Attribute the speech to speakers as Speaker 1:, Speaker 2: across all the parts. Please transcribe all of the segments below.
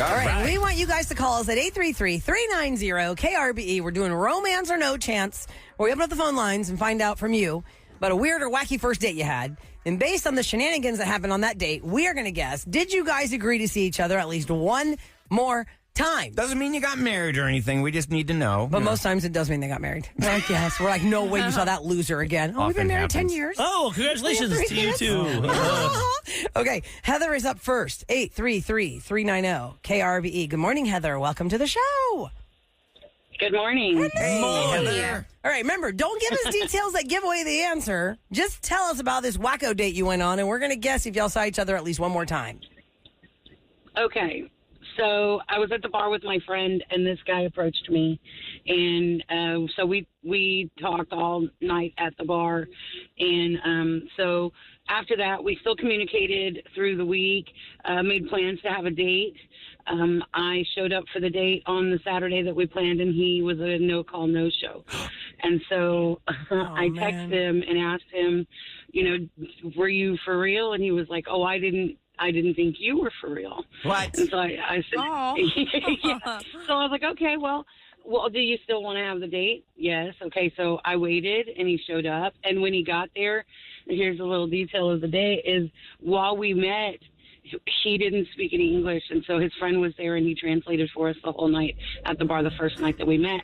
Speaker 1: All right. We want you guys to call us at 833-390-KRBE. We're doing Romance or No Chance, where we open up the phone lines and find out from you about a weird or wacky first date you had. And based on the shenanigans that happened on that date, we are going to guess, did you guys agree to see each other at least one more time?
Speaker 2: Doesn't mean you got married or anything. We just need to know.
Speaker 1: But most times it does mean they got married. We're like, yes. We're like, no way you saw that loser again. Oh, we've been married 10 years.
Speaker 3: Oh, congratulations to you, too.
Speaker 1: Okay, Heather is up first. 833-390-KRBE. Good morning, Heather. Welcome to the show.
Speaker 4: Good morning.
Speaker 1: Hey,
Speaker 2: Heather.
Speaker 1: All right, remember, don't give us details that give away the answer. Just tell us about this wacko date you went on, and we're going to guess if y'all saw each other at least one more time.
Speaker 4: Okay. So I was at the bar with my friend, and this guy approached me, and so we talked all night at the bar, and so after that we still communicated through the week, made plans to have a date. I showed up for the date on the Saturday that we planned, and he was a no-call, no-show. And so I texted him and asked him, were you for real? And he was like, oh, I didn't think you were for real.
Speaker 2: What?
Speaker 4: And so I said, yeah. So I was like, okay, well, do you still want to have the date? Yes. Okay. So I waited and he showed up. And when he got there, here's a little detail of the day is while we met, he didn't speak any English, and so his friend was there, and he translated for us the whole night at the bar the first night that we met.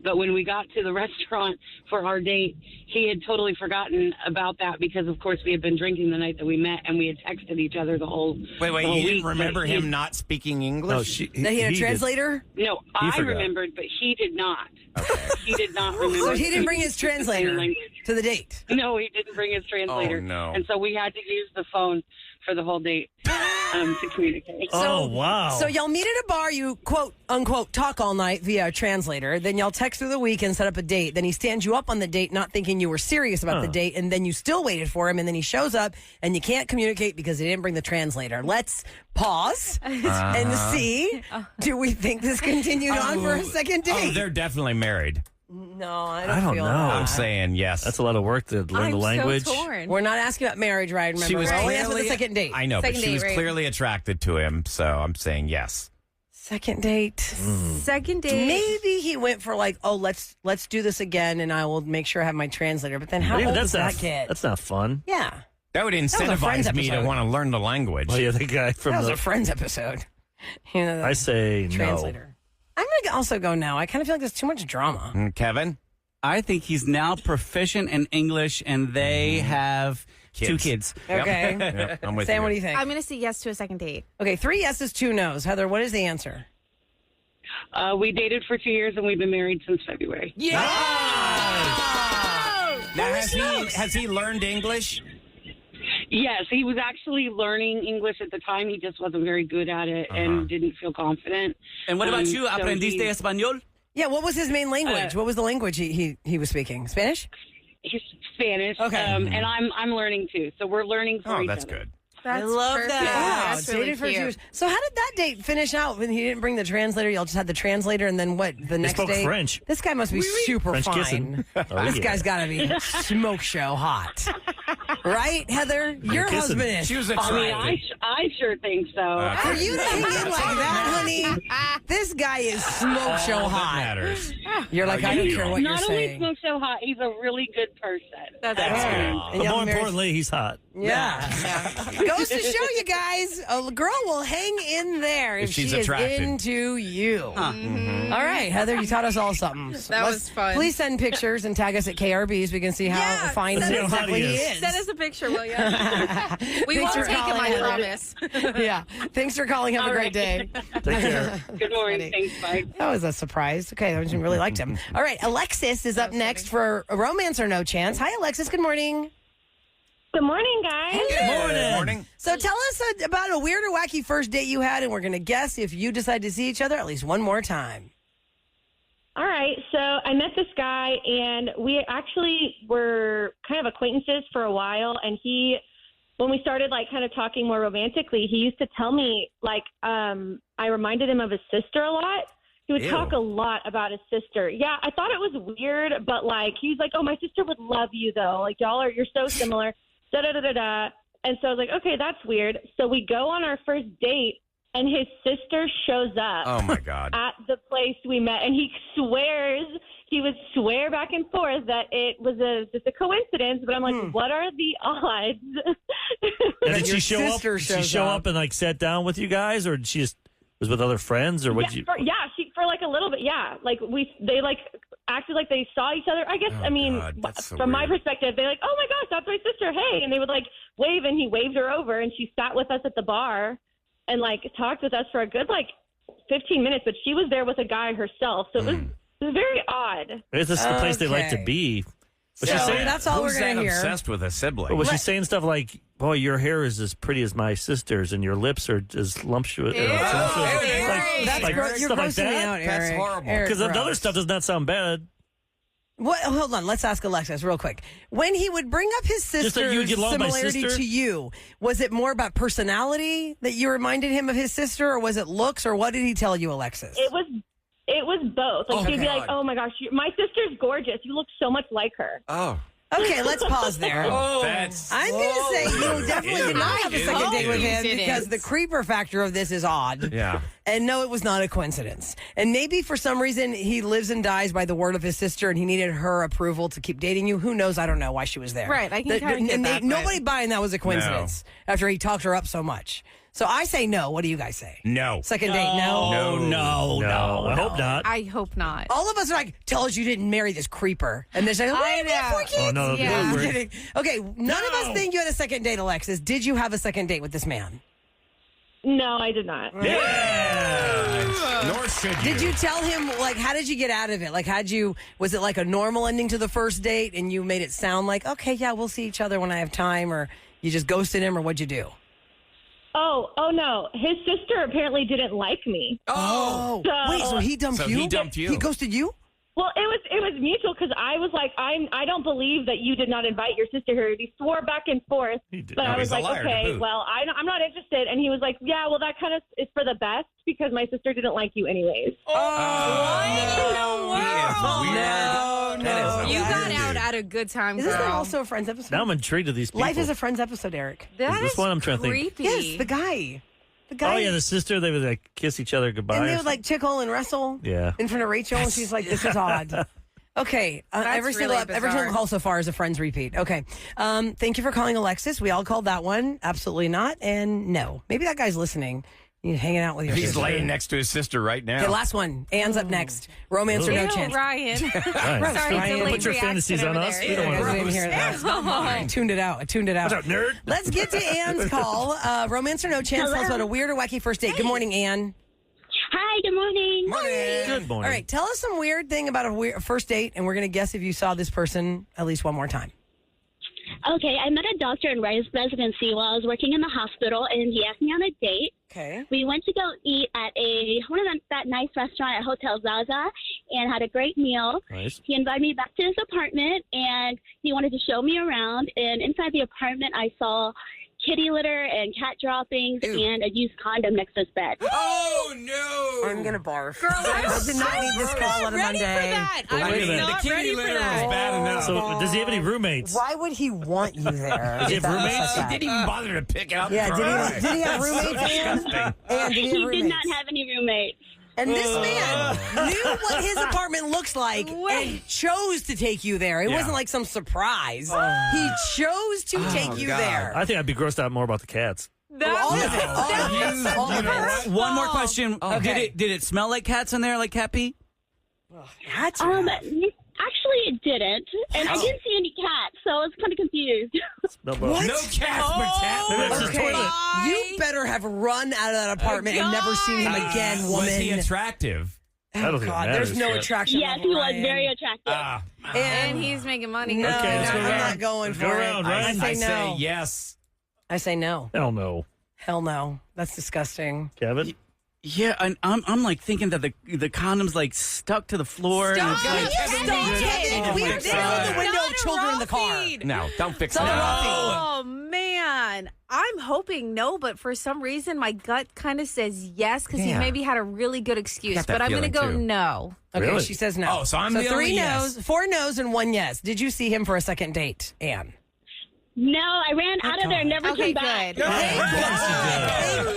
Speaker 4: But when we got to the restaurant for our date, he had totally forgotten about that because, of course, we had been drinking the night that we met, and we had texted each other the whole
Speaker 2: Wait,
Speaker 4: whole
Speaker 2: you
Speaker 4: week.
Speaker 2: didn't remember him not speaking English?
Speaker 3: No,
Speaker 1: That he had a translator?
Speaker 4: No, I remembered, but he did not. Okay. He did not remember.
Speaker 1: So he didn't bring his translator to the date?
Speaker 4: No, he didn't bring his translator.
Speaker 2: Oh, no.
Speaker 4: And so we had to use the phone for the whole date to communicate.
Speaker 3: Oh, wow.
Speaker 1: So y'all meet at a bar, you quote unquote talk all night via a translator, then y'all text through the week and set up a date. Then he stands you up on the date, not thinking you were serious about the date, and then you still waited for him, and then he shows up and you can't communicate because he didn't bring the translator. Let's pause and see. Do we think this continued on for a second date?
Speaker 2: Oh, they're definitely married.
Speaker 1: No, I
Speaker 3: I don't
Speaker 1: feel
Speaker 3: know.
Speaker 1: that.
Speaker 2: I'm saying yes.
Speaker 3: That's a lot of work to learn the language.
Speaker 5: So torn.
Speaker 1: We're not asking about marriage, right? Remember,
Speaker 2: She was
Speaker 1: we're only asking
Speaker 2: clearly-
Speaker 1: the second date.
Speaker 2: I know,
Speaker 5: Second
Speaker 2: but she
Speaker 5: date,
Speaker 2: was
Speaker 5: right.
Speaker 2: clearly attracted to him, so I'm saying yes.
Speaker 1: Second date.
Speaker 5: Second date.
Speaker 1: Maybe he went for like, oh, let's do this again, and I will make sure I have my translator. But then how
Speaker 3: Maybe
Speaker 1: old
Speaker 3: that's
Speaker 1: does
Speaker 3: not,
Speaker 1: that get?
Speaker 3: That's not fun.
Speaker 1: Yeah,
Speaker 2: That would
Speaker 1: was a Friends
Speaker 2: incentivize me to
Speaker 1: episode.
Speaker 2: want to learn the language.
Speaker 3: Oh, yeah, the guy from
Speaker 1: that was
Speaker 3: the...
Speaker 1: a Friends episode. You know, the
Speaker 3: I say
Speaker 1: translator. I'm gonna also go no. I kind of feel like there's too much drama.
Speaker 2: Kevin?
Speaker 6: I think he's now proficient in English, and they have two kids.
Speaker 1: Okay,
Speaker 2: Yep, I'm with
Speaker 1: Sam,
Speaker 2: you.
Speaker 1: what do you think?
Speaker 5: I'm going to say yes to a second date.
Speaker 1: Okay, 3 yeses, 2 nos. Heather, what is the answer?
Speaker 4: We dated for 2 years, and we've been married since February.
Speaker 1: Yeah.
Speaker 2: Now, has he learned English?
Speaker 4: Yes, he was actually learning English at the time. He just wasn't very good at it and didn't feel confident.
Speaker 6: And what about you?
Speaker 4: So
Speaker 6: Aprendiste español?
Speaker 1: Yeah. What was his main language? What was the language he was speaking? Spanish.
Speaker 4: He's Spanish.
Speaker 1: Okay.
Speaker 4: And I'm learning too. So we're learning for
Speaker 2: Oh,
Speaker 4: each
Speaker 2: that's
Speaker 4: other.
Speaker 2: good.
Speaker 5: That's
Speaker 1: I love
Speaker 5: perfect.
Speaker 1: that.
Speaker 5: That's
Speaker 1: Dated
Speaker 5: really
Speaker 1: for 2
Speaker 5: cute.
Speaker 1: years. So how did that date finish out when he didn't bring the translator? Y'all just had the translator, and then what? The next
Speaker 3: spoke
Speaker 1: day,
Speaker 3: French.
Speaker 1: This guy must be super
Speaker 3: French
Speaker 1: fine.
Speaker 3: kissing. Oh,
Speaker 1: This
Speaker 3: yeah.
Speaker 1: guy's got to be smoke show hot, right, Heather? Your
Speaker 3: kissing.
Speaker 1: husband is.
Speaker 2: She was
Speaker 4: I mean,
Speaker 2: attracted.
Speaker 4: I sure think so.
Speaker 1: For you to hang in like that, honey, this guy is smoke show
Speaker 2: All that
Speaker 1: hot.
Speaker 2: matters.
Speaker 1: You're like, I don't care what you're
Speaker 4: Not only
Speaker 1: saying.
Speaker 4: smoke so hot, he's a really good person.
Speaker 5: That's
Speaker 1: And
Speaker 3: But
Speaker 1: y'all
Speaker 3: more
Speaker 1: married-
Speaker 3: importantly, he's hot.
Speaker 1: Yeah. Goes to show you guys, a girl will hang in there if
Speaker 2: she's
Speaker 1: she is
Speaker 2: attracted.
Speaker 1: into you. All right, Heather, you taught us all something.
Speaker 5: That was fun.
Speaker 1: Please send pictures and tag us at KRB so we can see how fine
Speaker 3: Let's see how hot
Speaker 1: exactly
Speaker 3: he
Speaker 1: he
Speaker 3: is.
Speaker 1: is.
Speaker 5: Send us a picture, will you? We
Speaker 1: Thanks
Speaker 5: won't
Speaker 1: for
Speaker 5: take him,
Speaker 1: calling,
Speaker 5: I
Speaker 1: Heather.
Speaker 5: promise.
Speaker 1: Yeah. Thanks for calling. Have a
Speaker 4: All
Speaker 1: great
Speaker 4: right.
Speaker 1: day.
Speaker 3: Take care.
Speaker 4: Good morning. Thanks, bye.
Speaker 1: That was a surprise. Okay, I really liked him. All right, Alexis is up next for a Romance or No Chance. Hi, Alexis. Good morning.
Speaker 7: Good morning, guys.
Speaker 2: Good morning.
Speaker 1: So tell us about a weird or wacky first date you had, and we're going to guess if you decide to see each other at least one more time.
Speaker 7: All right, so I met this guy, and we actually were kind of acquaintances for a while, and when we started, like, kind of talking more romantically, he used to tell me, like, I reminded him of his sister a lot. He would talk a lot about his sister. Yeah, I thought it was weird, but, like, he was like, oh, my sister would love you, though. Like, you're so similar, da-da-da-da-da. And so I was like, okay, that's weird. So we go on our first date, and his sister shows up
Speaker 2: Oh my God.
Speaker 7: at the place we met, and he would swear back and forth that it was just a coincidence, but I'm like, what are the odds?
Speaker 3: And did
Speaker 1: your
Speaker 3: she show up?
Speaker 1: sister
Speaker 3: Did she
Speaker 1: shows
Speaker 3: show
Speaker 1: up.
Speaker 3: up and like sat down with you guys, or did she just was with other friends, or what?
Speaker 7: For like a little bit, yeah. Like they like acted like they saw each other. I guess
Speaker 2: Oh,
Speaker 7: I mean,
Speaker 2: God, that's so
Speaker 7: from my
Speaker 2: weird.
Speaker 7: perspective, they're like, oh my gosh, that's my sister. Hey, and they would like wave, and he waved her over, and she sat with us at the bar, and like talked with us for a good like 15 minutes. But she was there with a guy herself, so it was very odd.
Speaker 3: Is this the place they like to
Speaker 1: Okay.
Speaker 3: be? Was
Speaker 1: So
Speaker 3: she saying?
Speaker 1: that's all
Speaker 2: Who's
Speaker 1: we're going
Speaker 2: that
Speaker 1: to hear.
Speaker 2: obsessed with a sibling?
Speaker 3: Was she saying stuff like, "Boy, your hair is as pretty as my sister's, and your lips are as lumptuous"?
Speaker 5: Ew.
Speaker 3: Like,
Speaker 1: That's
Speaker 3: like
Speaker 1: you're
Speaker 3: stuff like
Speaker 1: grossing me
Speaker 3: that.
Speaker 1: out, Eric.
Speaker 2: That's horrible.
Speaker 1: Eric,
Speaker 3: Because the other
Speaker 1: gross.
Speaker 3: stuff does not sound bad.
Speaker 1: What? Hold on. Let's ask Alexis real quick. When he would bring up his
Speaker 3: Just that you
Speaker 1: sister's
Speaker 3: get along with my
Speaker 1: similarity
Speaker 3: sister?
Speaker 1: to you, was it more about personality that you reminded him of his sister, or was it looks, or what did he tell you, Alexis?
Speaker 7: It was both. Like she'd be like,
Speaker 2: God.
Speaker 7: oh my gosh, my sister's gorgeous. You look so much like her.
Speaker 2: Oh.
Speaker 1: Okay, let's pause there.
Speaker 2: That's.
Speaker 1: I'm going to say you definitely did not have a second date with him
Speaker 5: It
Speaker 1: because
Speaker 5: is.
Speaker 1: the creeper factor of this is odd.
Speaker 2: Yeah.
Speaker 1: And no, it was not a coincidence. And maybe for some reason he lives and dies by the word of his sister and he needed her approval to keep dating you. Who knows? I don't know why she was there.
Speaker 5: Right, I can kinda get that, but-
Speaker 1: Nobody buying that was a coincidence after he talked her up so much. So I say no. What do you guys say?
Speaker 2: No.
Speaker 1: Second date, no?
Speaker 3: No, I hope not.
Speaker 5: I hope not.
Speaker 1: All of us are like, tell us you didn't marry this creeper. And they're saying,
Speaker 5: I
Speaker 1: we have 4
Speaker 5: know.
Speaker 1: kids.
Speaker 3: Oh, no,
Speaker 5: Yeah.
Speaker 1: I'm
Speaker 3: we're-
Speaker 1: kidding. Okay, none of us think you had a second date, Alexis. Did you have a second date with this man?
Speaker 7: No, I did not.
Speaker 2: Nor should you.
Speaker 1: Did you tell him, like, how did you get out of it? Like, was it like a normal ending to the first date and you made it sound like, okay, yeah, we'll see each other when I have time, or you just ghosted him, or what'd you do?
Speaker 7: Oh no. His sister apparently didn't like me.
Speaker 1: Oh,
Speaker 7: So-
Speaker 1: wait, so he dumped
Speaker 2: So
Speaker 1: you?
Speaker 2: he dumped you.
Speaker 1: He ghosted you?
Speaker 7: Well, it was mutual because I was like, I don't believe that you did not invite your sister here. He swore back and forth,
Speaker 3: He did.
Speaker 7: but
Speaker 2: No,
Speaker 7: I was
Speaker 2: he's a
Speaker 7: like,
Speaker 2: liar to
Speaker 7: okay,
Speaker 2: boot.
Speaker 7: well, I'm not interested. And he was like, yeah, well, that kind of is for the best because my sister didn't like you anyways.
Speaker 2: He is weird. That is
Speaker 5: You
Speaker 2: a
Speaker 5: got
Speaker 2: weird
Speaker 5: out
Speaker 2: dude.
Speaker 5: at a good time,
Speaker 1: Is
Speaker 5: girl.
Speaker 1: this not also a Friends episode?
Speaker 3: Now I'm intrigued of these people.
Speaker 1: Life is a Friends episode, Eric.
Speaker 5: That
Speaker 3: Is this
Speaker 5: is
Speaker 3: one I'm trying to think?
Speaker 5: creepy.
Speaker 1: Yes, the guy. The guy.
Speaker 3: Oh yeah, the sister. They would like kiss each other goodbye.
Speaker 1: and they
Speaker 3: or
Speaker 1: would like tickle and wrestle
Speaker 3: Yeah.
Speaker 1: in front of Rachel, and she's like, this is odd. Okay,
Speaker 5: That's
Speaker 1: every
Speaker 5: really
Speaker 1: single
Speaker 5: bizarre.
Speaker 1: call so far is a Friends repeat. Okay, thank you for calling, Alexis. We all called that one. Absolutely not, and no. Maybe that guy's listening. He's hanging out with your
Speaker 2: He's
Speaker 1: sister.
Speaker 2: laying next to his sister right now.
Speaker 1: Okay, last one. Anne's up next. Romance or no
Speaker 5: Ew,
Speaker 1: chance.
Speaker 5: Ryan.
Speaker 3: Right.
Speaker 5: Sorry,
Speaker 1: Ryan,
Speaker 5: delayed
Speaker 3: put your
Speaker 5: reaction
Speaker 3: fantasies on
Speaker 5: over
Speaker 3: us.
Speaker 5: there.
Speaker 3: We don't
Speaker 1: I
Speaker 3: want
Speaker 1: didn't hear that. I tuned it out.
Speaker 3: What's up, nerd?
Speaker 1: Let's get to Anne's call. Romance or no chance. Tell us about a weird or wacky first date. Good morning, Anne.
Speaker 8: Hi, good morning.
Speaker 3: Good morning.
Speaker 1: All right, tell us some weird thing about a weird first date, and we're going to guess if you saw this person at least one more time.
Speaker 8: Okay, I met a doctor in residency while I was working in the hospital, and he asked me on a date.
Speaker 1: Okay.
Speaker 8: We went to go eat at that nice restaurant at Hotel Zaza and had a great meal.
Speaker 3: Nice.
Speaker 8: He invited me back to his apartment, and he wanted to show me around. And inside the apartment, I saw kitty litter and cat droppings and a used condom next to his bed.
Speaker 2: Oh, no.
Speaker 1: I'm going to barf.
Speaker 5: Girl, I
Speaker 1: I did not need this call on a
Speaker 5: ready
Speaker 1: Monday.
Speaker 5: for that. I
Speaker 3: I
Speaker 5: was
Speaker 3: mean,
Speaker 5: not
Speaker 2: the kitty
Speaker 5: ready for
Speaker 2: litter was
Speaker 5: that.
Speaker 2: bad enough.
Speaker 3: So does he have any roommates?
Speaker 1: Why would he want you there?
Speaker 3: Does he have
Speaker 1: if that was
Speaker 3: roommates?
Speaker 1: like
Speaker 2: He
Speaker 1: that?
Speaker 2: didn't even bother to pick it up.
Speaker 1: Yeah,
Speaker 2: and
Speaker 1: did he have
Speaker 2: That's so
Speaker 1: roommates, Anne?
Speaker 2: disgusting.
Speaker 1: Anne, did he have
Speaker 8: He
Speaker 1: roommates?
Speaker 8: did not have any roommates.
Speaker 1: And this man knew what his apartment looks like and chose to take you there. It
Speaker 2: Yeah.
Speaker 1: wasn't like some surprise. He chose to take you
Speaker 2: God.
Speaker 1: there.
Speaker 3: I think I'd be grossed out more about the cats.
Speaker 1: All of it. All of
Speaker 2: You-
Speaker 1: it. All
Speaker 2: you
Speaker 1: of
Speaker 2: know
Speaker 1: it.
Speaker 2: what?
Speaker 6: One more question.
Speaker 1: Okay.
Speaker 6: Did it smell like cats in there, like cat pee?
Speaker 1: That's
Speaker 8: Actually, it didn't. And I didn't see any cats, so I was kind of confused.
Speaker 3: No,
Speaker 1: What?
Speaker 2: No cats, but cat
Speaker 3: Maybe that's
Speaker 2: litter.
Speaker 3: his
Speaker 1: Okay,
Speaker 3: toilet.
Speaker 1: you better have run out of that apartment and never seen him again, woman.
Speaker 2: Was he attractive?
Speaker 3: I don't
Speaker 1: Oh,
Speaker 3: think it
Speaker 1: God,
Speaker 3: matters,
Speaker 1: there's no
Speaker 3: but-
Speaker 1: attraction.
Speaker 8: Yes,
Speaker 1: level,
Speaker 8: he was
Speaker 1: Ryan.
Speaker 8: very attractive.
Speaker 5: And he's making money.
Speaker 1: No,
Speaker 3: Okay, let's go
Speaker 1: I'm
Speaker 3: around.
Speaker 1: not going
Speaker 3: Let's
Speaker 1: for
Speaker 3: go
Speaker 1: it.
Speaker 3: around,
Speaker 1: I
Speaker 3: Ryan.
Speaker 1: say
Speaker 2: I
Speaker 1: no.
Speaker 2: say yes.
Speaker 1: I say no.
Speaker 3: Hell no.
Speaker 1: Hell no. That's disgusting.
Speaker 3: Kevin?
Speaker 6: Yeah, and I'm like thinking that the condom's like stuck to the floor. And it's like,
Speaker 1: Kevin, we have this on the window of children in the car.
Speaker 2: No, don't fix
Speaker 1: It's on the
Speaker 2: that.
Speaker 1: rough feed.
Speaker 5: Oh man, I'm hoping no, but for some reason my gut kind of says yes because he
Speaker 2: Yeah.
Speaker 5: maybe had a really good excuse.
Speaker 2: got that
Speaker 5: But I'm going to
Speaker 2: feeling,
Speaker 5: go
Speaker 2: too.
Speaker 5: no.
Speaker 1: Okay,
Speaker 3: Really?
Speaker 1: she says no.
Speaker 2: Oh, so I'm the
Speaker 1: 3
Speaker 2: only
Speaker 1: no's,
Speaker 2: yes.
Speaker 1: 4 no's, and 1 yes. Did you see him for a second date, Anne?
Speaker 8: No, I ran out of there and never
Speaker 5: Okay,
Speaker 8: came back.
Speaker 5: good.
Speaker 1: Thank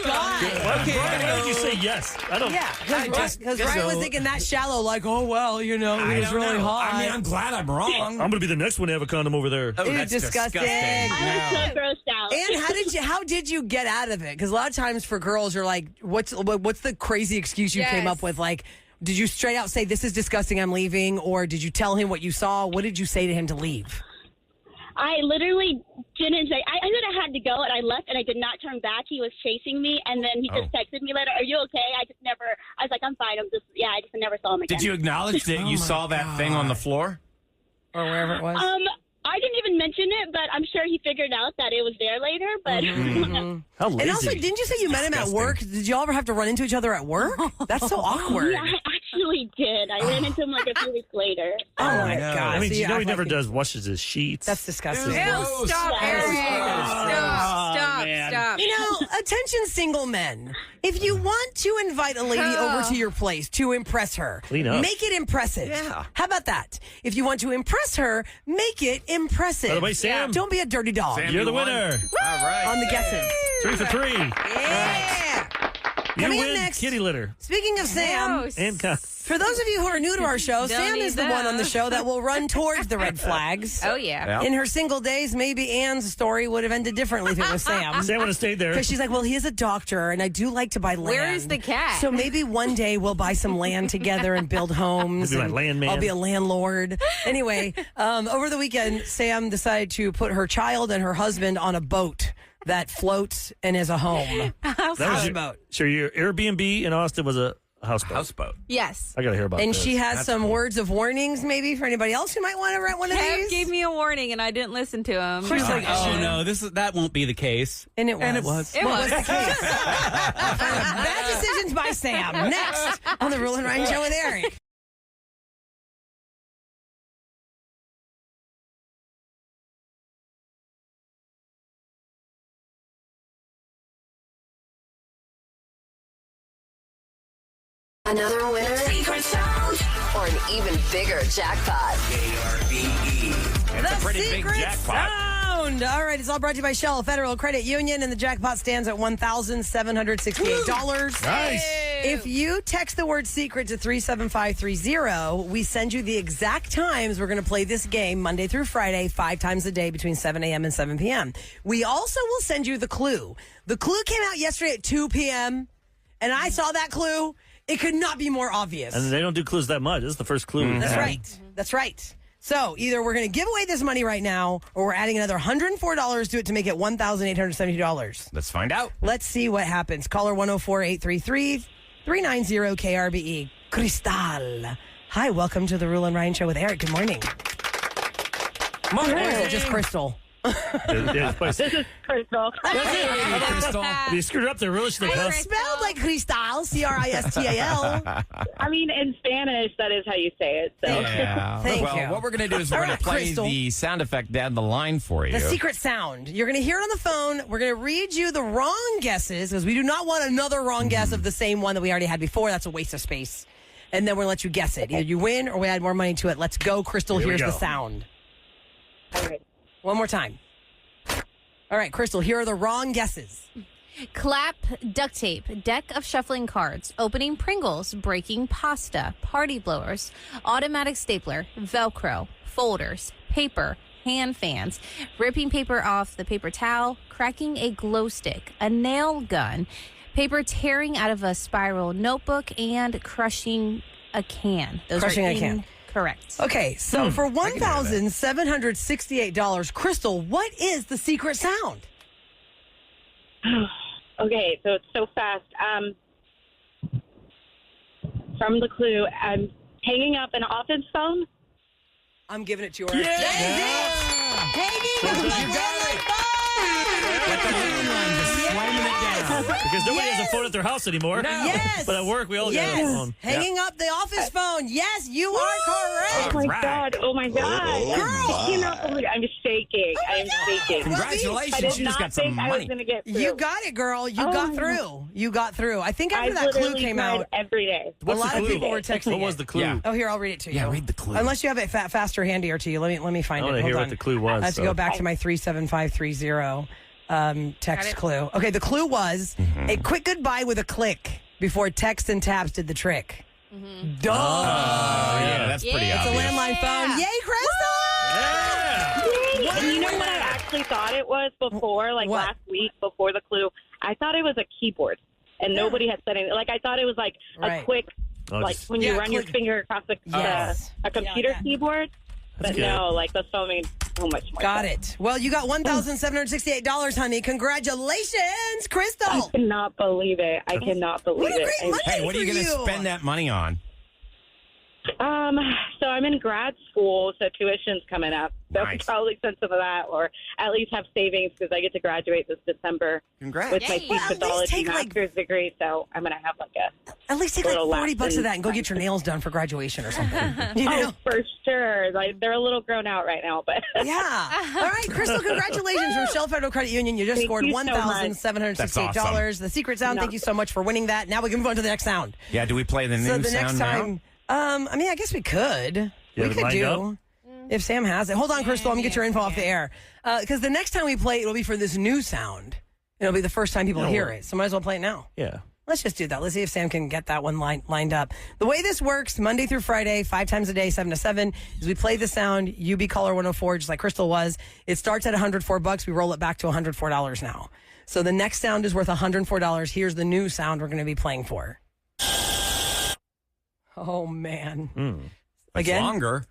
Speaker 1: God.
Speaker 3: Okay, why did you say yes? I don't.
Speaker 1: Yeah, because Ryan was thinking that shallow, like, oh, well, you know, it was really hot.
Speaker 2: I mean, I'm glad I'm wrong.
Speaker 3: I'm going to be the next one to have a condom over there.
Speaker 2: Oh,
Speaker 1: Ew,
Speaker 2: that's
Speaker 1: disgusting.
Speaker 8: I was so grossed out.
Speaker 1: And how did you get out of it? Because a lot of times for girls, you're like, what's the crazy excuse you came up with? Like, did you straight out say, this is disgusting, I'm leaving? Or did you tell him what you saw? What did you say to him to leave?
Speaker 8: I literally didn't say. I knew I had to go, and I left, and I did not turn back. He was chasing me, and then he just texted me later, "Are you okay?" I was like, "I'm fine." I just never saw him again.
Speaker 2: Did you acknowledge that you saw that thing on the floor?
Speaker 1: Or wherever it was?
Speaker 8: I didn't even mention it, but I'm sure he figured out that it was there later. But
Speaker 3: How lazy.
Speaker 1: And also, didn't you say you met him at work? Did you all ever have to run into each other at work? That's so awkward.
Speaker 8: yeah, I actually did. I ran into him like a few weeks later.
Speaker 1: Oh, my
Speaker 2: no.
Speaker 1: God.
Speaker 3: I mean,
Speaker 1: So
Speaker 3: you know he
Speaker 1: act
Speaker 3: never
Speaker 1: like
Speaker 3: does washes his sheets.
Speaker 1: That's disgusting.
Speaker 2: Gross.
Speaker 5: Stop, Eric. Stop.
Speaker 1: You know, attention single men. If you want to invite a lady over to your place to impress her,
Speaker 3: Clean up.
Speaker 1: make it impressive.
Speaker 2: Yeah.
Speaker 1: How about that? If you want to impress her, make it impressive.
Speaker 3: By the way, Sam.
Speaker 1: Don't be a dirty dog.
Speaker 2: Sam,
Speaker 3: You're
Speaker 2: you
Speaker 3: the
Speaker 2: won.
Speaker 3: winner.
Speaker 2: All right.
Speaker 1: On the guesses.
Speaker 3: 3 for 3.
Speaker 1: Yeah.
Speaker 3: You
Speaker 1: Coming up
Speaker 3: win
Speaker 1: next.
Speaker 3: kitty litter.
Speaker 1: Speaking of Sam,
Speaker 5: Gross.
Speaker 3: And
Speaker 1: for those of you who are new to our show, Sam is the one on the show that will run towards the red flags.
Speaker 5: Oh, yeah.
Speaker 1: In her single days, maybe Anne's story would have ended differently if it was Sam.
Speaker 3: Sam would have stayed there.
Speaker 1: Because she's like, well, he is a doctor, and I do like to buy land.
Speaker 5: Where is the cat?
Speaker 1: So maybe one day we'll buy some land together and build homes.
Speaker 3: He'll be my
Speaker 1: and
Speaker 3: landman.
Speaker 1: I'll be a landlord. Anyway, over the weekend, Sam decided to put her child and her husband on a boat that floats and is a home.
Speaker 3: That was
Speaker 1: Houseboat.
Speaker 3: Sure, your Airbnb in Austin was a houseboat.
Speaker 2: Houseboat.
Speaker 5: Yes.
Speaker 3: I got to hear about
Speaker 1: And
Speaker 3: this.
Speaker 1: she has
Speaker 2: That's
Speaker 1: some
Speaker 2: cool.
Speaker 1: words of warnings maybe for anybody else who might want to rent one of
Speaker 5: Kev
Speaker 1: these.
Speaker 5: gave me a warning, and I didn't listen to him.
Speaker 1: She's like,
Speaker 6: Oh no, that won't be the case.
Speaker 1: And it was.
Speaker 5: It
Speaker 1: What
Speaker 5: was.
Speaker 1: was the case? Bad decisions by Sam. Next on the Rule and Ryan Show with Eric.
Speaker 9: Another winner? Secret sound? Or an even bigger jackpot?
Speaker 2: It's a pretty big
Speaker 1: Secret
Speaker 2: jackpot.
Speaker 1: Sound. All right, it's all brought to you by Shell Federal Credit Union, and the jackpot stands at $1,768.
Speaker 3: Nice.
Speaker 1: If you text the word secret to 37530, we send you the exact times we're going to play this game Monday through Friday, 5 times a day between 7 a.m. and 7 p.m. We also will send you the clue. The clue came out yesterday at 2 p.m., and I saw that clue. It could not be more obvious.
Speaker 3: And they don't do clues that much. This is the first clue.
Speaker 1: That's right. That's right. So either we're going to give away this money right now, or we're adding another $104 to it to make it $1,870.
Speaker 2: Let's find out.
Speaker 1: Let's see what happens. Caller 104-833-390-KRBE. Cristal. Hi, welcome to the Rule and Ryan Show with Eric. Good morning. Or is it just Crystal?
Speaker 7: This is Crystal.
Speaker 2: Crystal.
Speaker 3: You screwed it up there. Really should have
Speaker 1: It's spelled like Cristal, C-R-I-S-T-A-L.
Speaker 7: I mean, in Spanish, that is how you say it. So.
Speaker 2: Yeah.
Speaker 1: Thank
Speaker 2: well,
Speaker 1: you.
Speaker 2: what we're going to do is we're
Speaker 1: All
Speaker 2: going
Speaker 1: right,
Speaker 2: to play
Speaker 1: Crystal.
Speaker 2: the sound effect down the line for you.
Speaker 1: The secret sound. You're going to hear it on the phone. We're going to read you the wrong guesses because we do not want another wrong guess of the same one that we already had before. That's a waste of space. And then we'll let you guess it. Either you win or we add more money to it. Let's go, Crystal.
Speaker 3: Here we
Speaker 1: Here's
Speaker 3: go.
Speaker 1: the sound.
Speaker 7: All right.
Speaker 1: One more time. All right, Crystal, here are the wrong guesses.
Speaker 5: Clap, duct tape, deck of shuffling cards, opening Pringles, breaking pasta, party blowers, automatic stapler, Velcro, folders, paper, hand fans, ripping paper off the paper towel, cracking a glow stick, a nail gun, paper tearing out of a spiral notebook, and crushing a can. Those
Speaker 1: Crushing
Speaker 5: are
Speaker 1: a can.
Speaker 5: Correct.
Speaker 1: Okay, so for $1,768, Crystal, what is the secret sound?
Speaker 7: Okay, so it's so fast. From the clue, I'm hanging up an office phone.
Speaker 1: I'm giving it to her. Yeah. Hanging up
Speaker 2: You got it. Like the landline, just slamming it
Speaker 3: Because nobody has a phone at their house anymore.
Speaker 1: Yes.
Speaker 3: But at work, we all got a phone.
Speaker 1: Hanging up the office phone. Yes, you are correct.
Speaker 4: Oh my God! Oh my God! I cannot believe it. I'm shaking. I am shaking.
Speaker 2: Congratulations.
Speaker 4: I did
Speaker 2: You just
Speaker 4: not
Speaker 2: got some
Speaker 4: think I was
Speaker 2: money.
Speaker 4: going to get through.
Speaker 1: You got it, girl. You got through. You got through. I think after
Speaker 4: I
Speaker 1: that clue
Speaker 4: literally
Speaker 1: came
Speaker 4: cried
Speaker 1: out,
Speaker 4: every day.
Speaker 1: a lot of people were texting.
Speaker 3: What was the clue?
Speaker 2: Yeah.
Speaker 1: Oh, here, I'll read it to you.
Speaker 2: Yeah, read the clue.
Speaker 1: Unless you have it faster, handier to you. Let me find
Speaker 3: I
Speaker 1: it.
Speaker 3: want to
Speaker 1: Hold
Speaker 3: hear
Speaker 1: on.
Speaker 3: what the clue was.
Speaker 1: I have to go back to my 37530 text clue. Okay, the clue was a quick goodbye with a click before text and taps did the trick. Duh.
Speaker 2: Yeah, that's pretty
Speaker 1: It's a
Speaker 2: obvious.
Speaker 1: landline phone. Yay, Crystal!
Speaker 3: Yeah.
Speaker 4: And you know what I actually thought it was before, like
Speaker 1: What?
Speaker 4: last week before the clue? I thought it was a keyboard, and nobody had said anything. Like, I thought it was like
Speaker 1: Right.
Speaker 4: a quick,
Speaker 3: Oh,
Speaker 4: like
Speaker 3: just-
Speaker 4: when you
Speaker 1: Yeah,
Speaker 4: run your
Speaker 1: click.
Speaker 4: finger across
Speaker 1: Yes.
Speaker 4: a computer
Speaker 1: Yeah.
Speaker 4: keyboard. But
Speaker 3: good.
Speaker 4: no, like the phone made so much more
Speaker 1: Got
Speaker 4: sense.
Speaker 1: it. Well, you got $1,768, honey. Congratulations, Crystal.
Speaker 4: I cannot believe it. I cannot believe
Speaker 1: What a
Speaker 4: it.
Speaker 1: great Monday
Speaker 2: Hey, what are you
Speaker 1: for
Speaker 2: going to spend that money on?
Speaker 4: So I'm in grad school, so tuition's coming up. So I'll
Speaker 2: Nice.
Speaker 4: probably spend some of that, or at least have savings because I get to graduate this December
Speaker 2: Congrats.
Speaker 4: with my
Speaker 5: Yay.
Speaker 1: Well, at least
Speaker 4: pathology
Speaker 1: take, like-
Speaker 4: master's degree. So I'm gonna have like a
Speaker 1: At least take like
Speaker 4: Little
Speaker 1: 40 bucks
Speaker 4: lapse
Speaker 1: of that and go
Speaker 4: in-
Speaker 1: get your nails done for graduation or something. You know?
Speaker 4: oh for sure. Like they're a little grown out right now, but
Speaker 1: Yeah. All right, Crystal, congratulations from Shell Federal Credit Union. You just
Speaker 4: Thank
Speaker 1: scored
Speaker 4: you so much.
Speaker 1: $1,768. The secret sound, thank you so much for winning that. Now we can move on to the next sound.
Speaker 2: Yeah, do we play the new
Speaker 1: So the
Speaker 2: sound
Speaker 1: next
Speaker 2: now?
Speaker 1: time, I mean, I guess we could.
Speaker 3: You
Speaker 1: We
Speaker 3: have it
Speaker 1: could
Speaker 3: lined
Speaker 1: do. If Sam has it. Hold on, Crystal. I'm going to get your info off the air. Because the next time we play, it'll be for this new sound. It'll be the first time people hear it. So might as well play it now.
Speaker 3: Yeah.
Speaker 1: Let's just do that. Let's see if Sam can get that one lined up. The way this works, Monday through Friday, 5 times a day, 7 to 7, is we play the sound. You be caller 104, just like Crystal was. It starts at $104. We roll it back to $104 now. So the next sound is worth $104. Here's the new sound we're going to be playing for. Oh, man.
Speaker 2: It's
Speaker 1: Again?
Speaker 2: longer.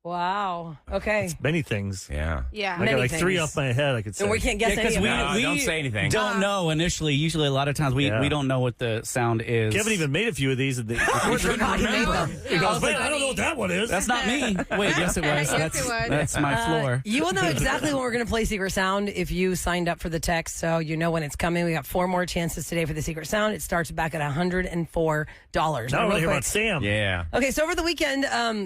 Speaker 1: Wow. Okay.
Speaker 3: Many things.
Speaker 2: Yeah.
Speaker 5: Yeah.
Speaker 3: I
Speaker 1: Many
Speaker 3: got like
Speaker 1: things.
Speaker 3: 3 off my head, I could say.
Speaker 1: And we can't guess any of
Speaker 6: we,
Speaker 1: them.
Speaker 2: No,
Speaker 6: we
Speaker 2: don't say anything.
Speaker 6: Don't know initially. Usually, a lot of times we don't know what the sound is.
Speaker 3: Kevin even made a few of these. And
Speaker 1: Forgot he made them.
Speaker 3: he goes, wait, I don't know what that one is.
Speaker 6: That's not me. Wait, yes, it was.
Speaker 5: Yes, it was.
Speaker 6: That's my floor.
Speaker 1: You will know exactly when we're going to play Secret Sound if you signed up for the text, so you know when it's coming. We got 4 more chances today for the Secret Sound. It starts back at $104.
Speaker 3: Now I want to
Speaker 1: real
Speaker 3: hear
Speaker 1: quick.
Speaker 3: about Sam.
Speaker 2: Yeah.
Speaker 1: Okay, so over the weekend,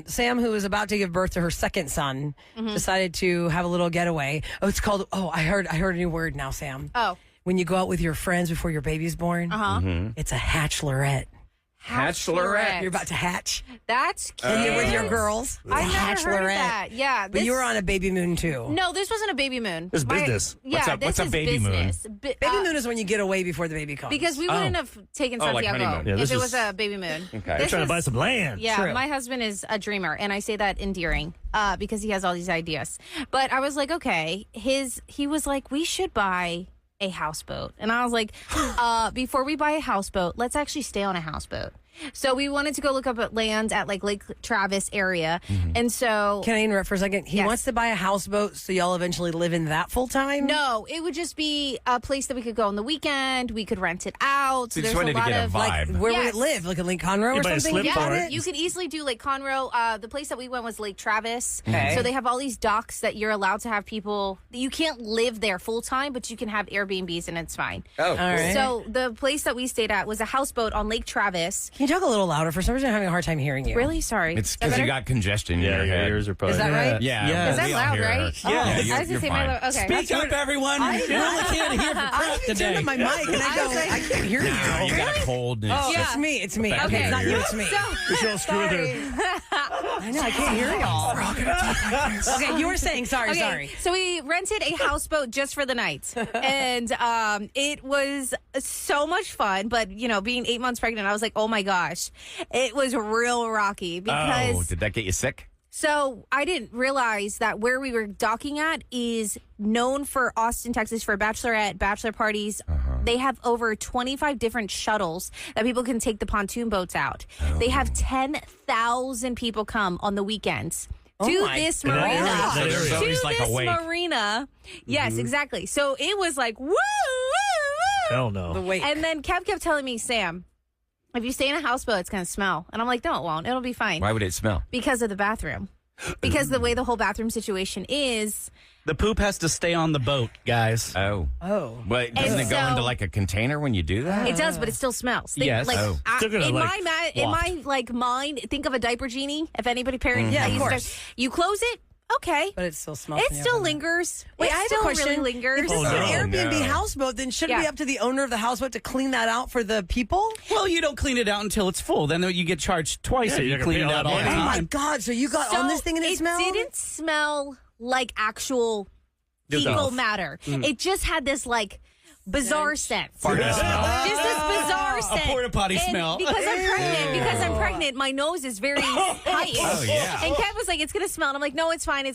Speaker 1: Sam, who was about to give birth to her second son, decided to have a little getaway. Oh, it's called. Oh, I heard a new word now, Sam.
Speaker 5: Oh.
Speaker 1: When you go out with your friends before your baby's born, it's a hatchlorette.
Speaker 2: Hatchlorette.
Speaker 1: You're about to hatch.
Speaker 5: That's cute.
Speaker 1: And you're with your girls.
Speaker 5: I
Speaker 1: It's a
Speaker 5: never heard of that. Yeah.
Speaker 1: But you were on a baby moon too.
Speaker 5: No, this wasn't a baby moon.
Speaker 3: This is business.
Speaker 5: Yeah,
Speaker 2: What's a
Speaker 5: this is
Speaker 2: baby moon?
Speaker 5: business.
Speaker 1: Baby moon is when you get away before the baby comes.
Speaker 5: Because we wouldn't have taken
Speaker 2: Oh, like
Speaker 5: Santiago
Speaker 2: honeymoon.
Speaker 3: Yeah,
Speaker 5: if
Speaker 3: this
Speaker 5: it
Speaker 3: is-
Speaker 5: was a baby moon.
Speaker 2: Okay.
Speaker 5: This
Speaker 3: Trying to
Speaker 5: is-
Speaker 3: buy some land.
Speaker 5: Yeah,
Speaker 1: True.
Speaker 5: my husband is a dreamer, and I say that endearing because he has all these ideas. But I was like, okay, he was like, we should buy a houseboat. And I was like, before we buy a houseboat, let's actually stay on a houseboat. So we wanted to go look up at land at like Lake Travis area. And so
Speaker 1: Can I interrupt for a second? He
Speaker 5: Yes.
Speaker 1: wants to buy a houseboat so y'all eventually live in that full time?
Speaker 5: no, it would just be a place that we could go on the weekend. We could rent it out.
Speaker 2: So you just
Speaker 5: There's
Speaker 2: wanted
Speaker 5: a
Speaker 2: to
Speaker 5: lot
Speaker 2: get a
Speaker 5: of
Speaker 2: vibe.
Speaker 1: Where would
Speaker 5: Yes.
Speaker 1: it live? Like in Lake Conroe
Speaker 3: You
Speaker 1: or
Speaker 3: buy a
Speaker 1: something?
Speaker 3: slip
Speaker 1: Got
Speaker 3: for
Speaker 1: it?
Speaker 3: it.
Speaker 5: You could easily do Lake Conroe. The place that we went was Lake Travis.
Speaker 1: Okay.
Speaker 5: So they have all these docks that you're allowed to have people. You can't live there full time, but you can have Airbnbs and it's fine.
Speaker 2: Oh,
Speaker 1: All right.
Speaker 5: So the place that we stayed at was a houseboat on Lake Travis.
Speaker 1: Can you talk a little louder? For some reason, I'm having a hard time hearing you.
Speaker 5: Really sorry.
Speaker 2: It's
Speaker 5: Is that
Speaker 2: because you
Speaker 5: better?
Speaker 2: got congestion in
Speaker 3: Yeah,
Speaker 2: your
Speaker 3: your
Speaker 2: head.
Speaker 3: ears are probably.
Speaker 1: Is that right?
Speaker 2: Yeah.
Speaker 6: Yeah.
Speaker 5: Is that
Speaker 2: we all
Speaker 5: loud,
Speaker 2: hear
Speaker 5: right?
Speaker 2: her.
Speaker 5: Oh,
Speaker 2: Yeah,
Speaker 5: I
Speaker 2: you're,
Speaker 5: was gonna
Speaker 2: you're
Speaker 5: say
Speaker 2: fine.
Speaker 5: my okay.
Speaker 6: Speak up, everyone. You really can't hear for
Speaker 1: I
Speaker 6: crap
Speaker 1: turned
Speaker 6: today.
Speaker 1: on my mic and I go, I can't hear you.
Speaker 2: No, you got a cold. And
Speaker 1: Oh,
Speaker 2: it's
Speaker 1: it's me. It's me.
Speaker 2: Okay.
Speaker 1: Okay, it's not you. It's me.
Speaker 3: We should all screw with her.
Speaker 1: I know. I can't hear y'all. We're all gonna talk like this. Okay, you were saying. Sorry.
Speaker 5: Okay,
Speaker 1: Sorry.
Speaker 5: so we rented a houseboat just for the night, and it was so much fun. But you know, being 8 months pregnant, I was like, oh my gosh, it was real rocky because.
Speaker 2: Oh, did that get you sick?
Speaker 5: So I didn't realize that where we were docking at is known for Austin, Texas, for bachelorette, bachelor parties. They have over 25 different shuttles that people can take the pontoon boats out. They have 10,000 people come on the weekends to
Speaker 1: my
Speaker 5: this
Speaker 3: In that
Speaker 5: marina.
Speaker 3: area, that
Speaker 2: So there's
Speaker 3: area.
Speaker 2: always
Speaker 5: To
Speaker 2: like
Speaker 5: this
Speaker 2: a wake.
Speaker 5: marina. Yes, exactly. So it was like, woo, woo, woo.
Speaker 3: Hell no.
Speaker 1: The wait.
Speaker 5: And then kept telling me, Sam, if you stay in a houseboat, it's going to smell. And I'm like, no, it won't. It'll be fine.
Speaker 2: Why would it smell?
Speaker 5: Because of the bathroom. because the way the whole bathroom situation is.
Speaker 6: The poop has to stay on the boat, guys.
Speaker 2: Oh. But doesn't it go into like a container when you do that?
Speaker 5: It does, but it still smells.
Speaker 6: Yes.
Speaker 5: Like,
Speaker 2: Oh.
Speaker 3: Still gonna,
Speaker 5: in
Speaker 3: like,
Speaker 5: my like mind, think of a diaper genie. If anybody parent,
Speaker 1: Yeah, of
Speaker 5: you
Speaker 1: course.
Speaker 5: You close it, okay,
Speaker 1: But it still smells.
Speaker 5: it
Speaker 1: when you
Speaker 5: still
Speaker 1: open it.
Speaker 5: lingers.
Speaker 1: Wait,
Speaker 5: it
Speaker 1: I have
Speaker 5: still
Speaker 1: a question.
Speaker 5: really lingers.
Speaker 1: If this is
Speaker 3: no.
Speaker 1: an Airbnb
Speaker 2: No.
Speaker 1: houseboat, then shouldn't it be
Speaker 5: Yeah.
Speaker 1: up to the owner of the houseboat to clean that out for the people?
Speaker 6: Well, you don't clean it out until it's full. Then you get charged twice
Speaker 3: Yeah,
Speaker 6: if
Speaker 3: you're
Speaker 6: you
Speaker 3: gonna
Speaker 6: clean
Speaker 3: pay
Speaker 6: it
Speaker 3: all
Speaker 6: out
Speaker 3: that
Speaker 6: all the
Speaker 3: money.
Speaker 1: Oh my
Speaker 6: time.
Speaker 1: God! So you got on this thing and it smelled?
Speaker 5: didn't smell like actual fecal matter. It just had this like bizarre scent.
Speaker 2: Fart smell.
Speaker 5: Just this bizarre scent.
Speaker 6: porta potty
Speaker 5: And
Speaker 6: smell.
Speaker 5: Because I'm pregnant, my nose is very heightened.
Speaker 2: Oh, yeah.
Speaker 5: And Kev was like, it's going to smell. And I'm like, no, it's fine.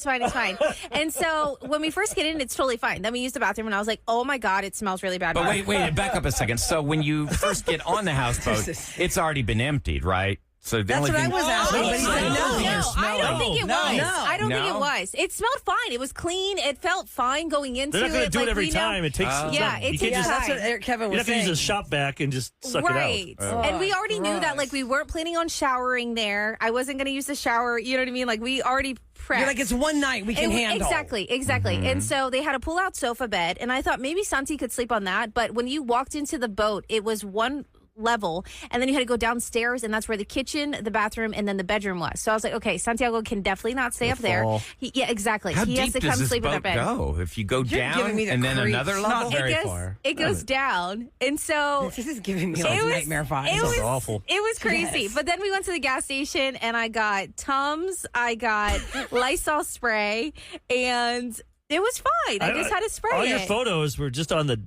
Speaker 5: And so when we first get in, it's totally fine. Then we use the bathroom and I was like, oh my God, it smells really bad.
Speaker 2: But wait, back up a second. So when you first get on the houseboat, it's already been emptied, right? So the
Speaker 1: That's
Speaker 2: only
Speaker 1: what I
Speaker 2: thing
Speaker 1: was asking, but he said no.
Speaker 5: I don't think it was.
Speaker 1: No.
Speaker 5: I don't think
Speaker 2: No.
Speaker 5: it was. It smelled fine. It was clean. It felt fine going into
Speaker 3: They're not going to
Speaker 5: it.
Speaker 3: do
Speaker 5: like,
Speaker 3: it every
Speaker 5: we know-
Speaker 3: time. It takes.
Speaker 2: Oh.
Speaker 5: Yeah, it
Speaker 3: you can't
Speaker 5: takes
Speaker 1: Yeah,
Speaker 3: just.
Speaker 1: that's
Speaker 5: time.
Speaker 1: what Kevin
Speaker 3: You
Speaker 1: was
Speaker 3: have to
Speaker 1: saying.
Speaker 3: use a shop vac and just suck
Speaker 5: Right.
Speaker 3: it out.
Speaker 5: And we already knew that,
Speaker 1: gross.
Speaker 5: like, we weren't planning on showering there. I wasn't going to use the shower. You know what I mean? Like, we already prepped.
Speaker 1: You're like, it's one night we can handle.
Speaker 5: Exactly. And so they had a pull-out sofa bed, and I thought maybe Santi could sleep on that. But when you walked into the boat, it was one level, and then you had to go downstairs, and that's where the kitchen, the bathroom, and then the bedroom was. So I was like, okay, Santiago can definitely not stay up there.
Speaker 3: fall.
Speaker 5: Yeah, exactly.
Speaker 2: How
Speaker 5: He has
Speaker 2: deep
Speaker 5: to
Speaker 2: does
Speaker 5: come
Speaker 2: this
Speaker 5: sleep in our
Speaker 2: boat
Speaker 5: bed.
Speaker 2: go? If you go
Speaker 1: You're
Speaker 2: down
Speaker 1: giving me the
Speaker 2: and then
Speaker 1: creeps.
Speaker 2: another
Speaker 6: Not
Speaker 2: level?
Speaker 6: very
Speaker 5: It goes,
Speaker 6: far.
Speaker 5: it goes down, and so
Speaker 1: This is giving me
Speaker 5: it
Speaker 1: like
Speaker 5: was
Speaker 1: nightmare vibes.
Speaker 5: It
Speaker 3: Sounds
Speaker 5: was
Speaker 3: awful.
Speaker 5: It was crazy.
Speaker 1: Yes.
Speaker 5: But then we went to the gas station, and I got Tums, I got Lysol spray, and it was fine. I just had to spray
Speaker 3: All
Speaker 5: it.
Speaker 3: your photos were just on the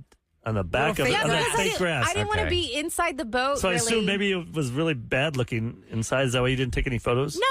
Speaker 3: back of
Speaker 1: fake
Speaker 3: it, on
Speaker 5: because
Speaker 3: that fake grass.
Speaker 5: I didn't want to
Speaker 2: Okay.
Speaker 5: be inside the boat.
Speaker 3: So I
Speaker 5: really.
Speaker 3: assume maybe it was really bad looking inside. Is that why you didn't take any photos?
Speaker 5: No,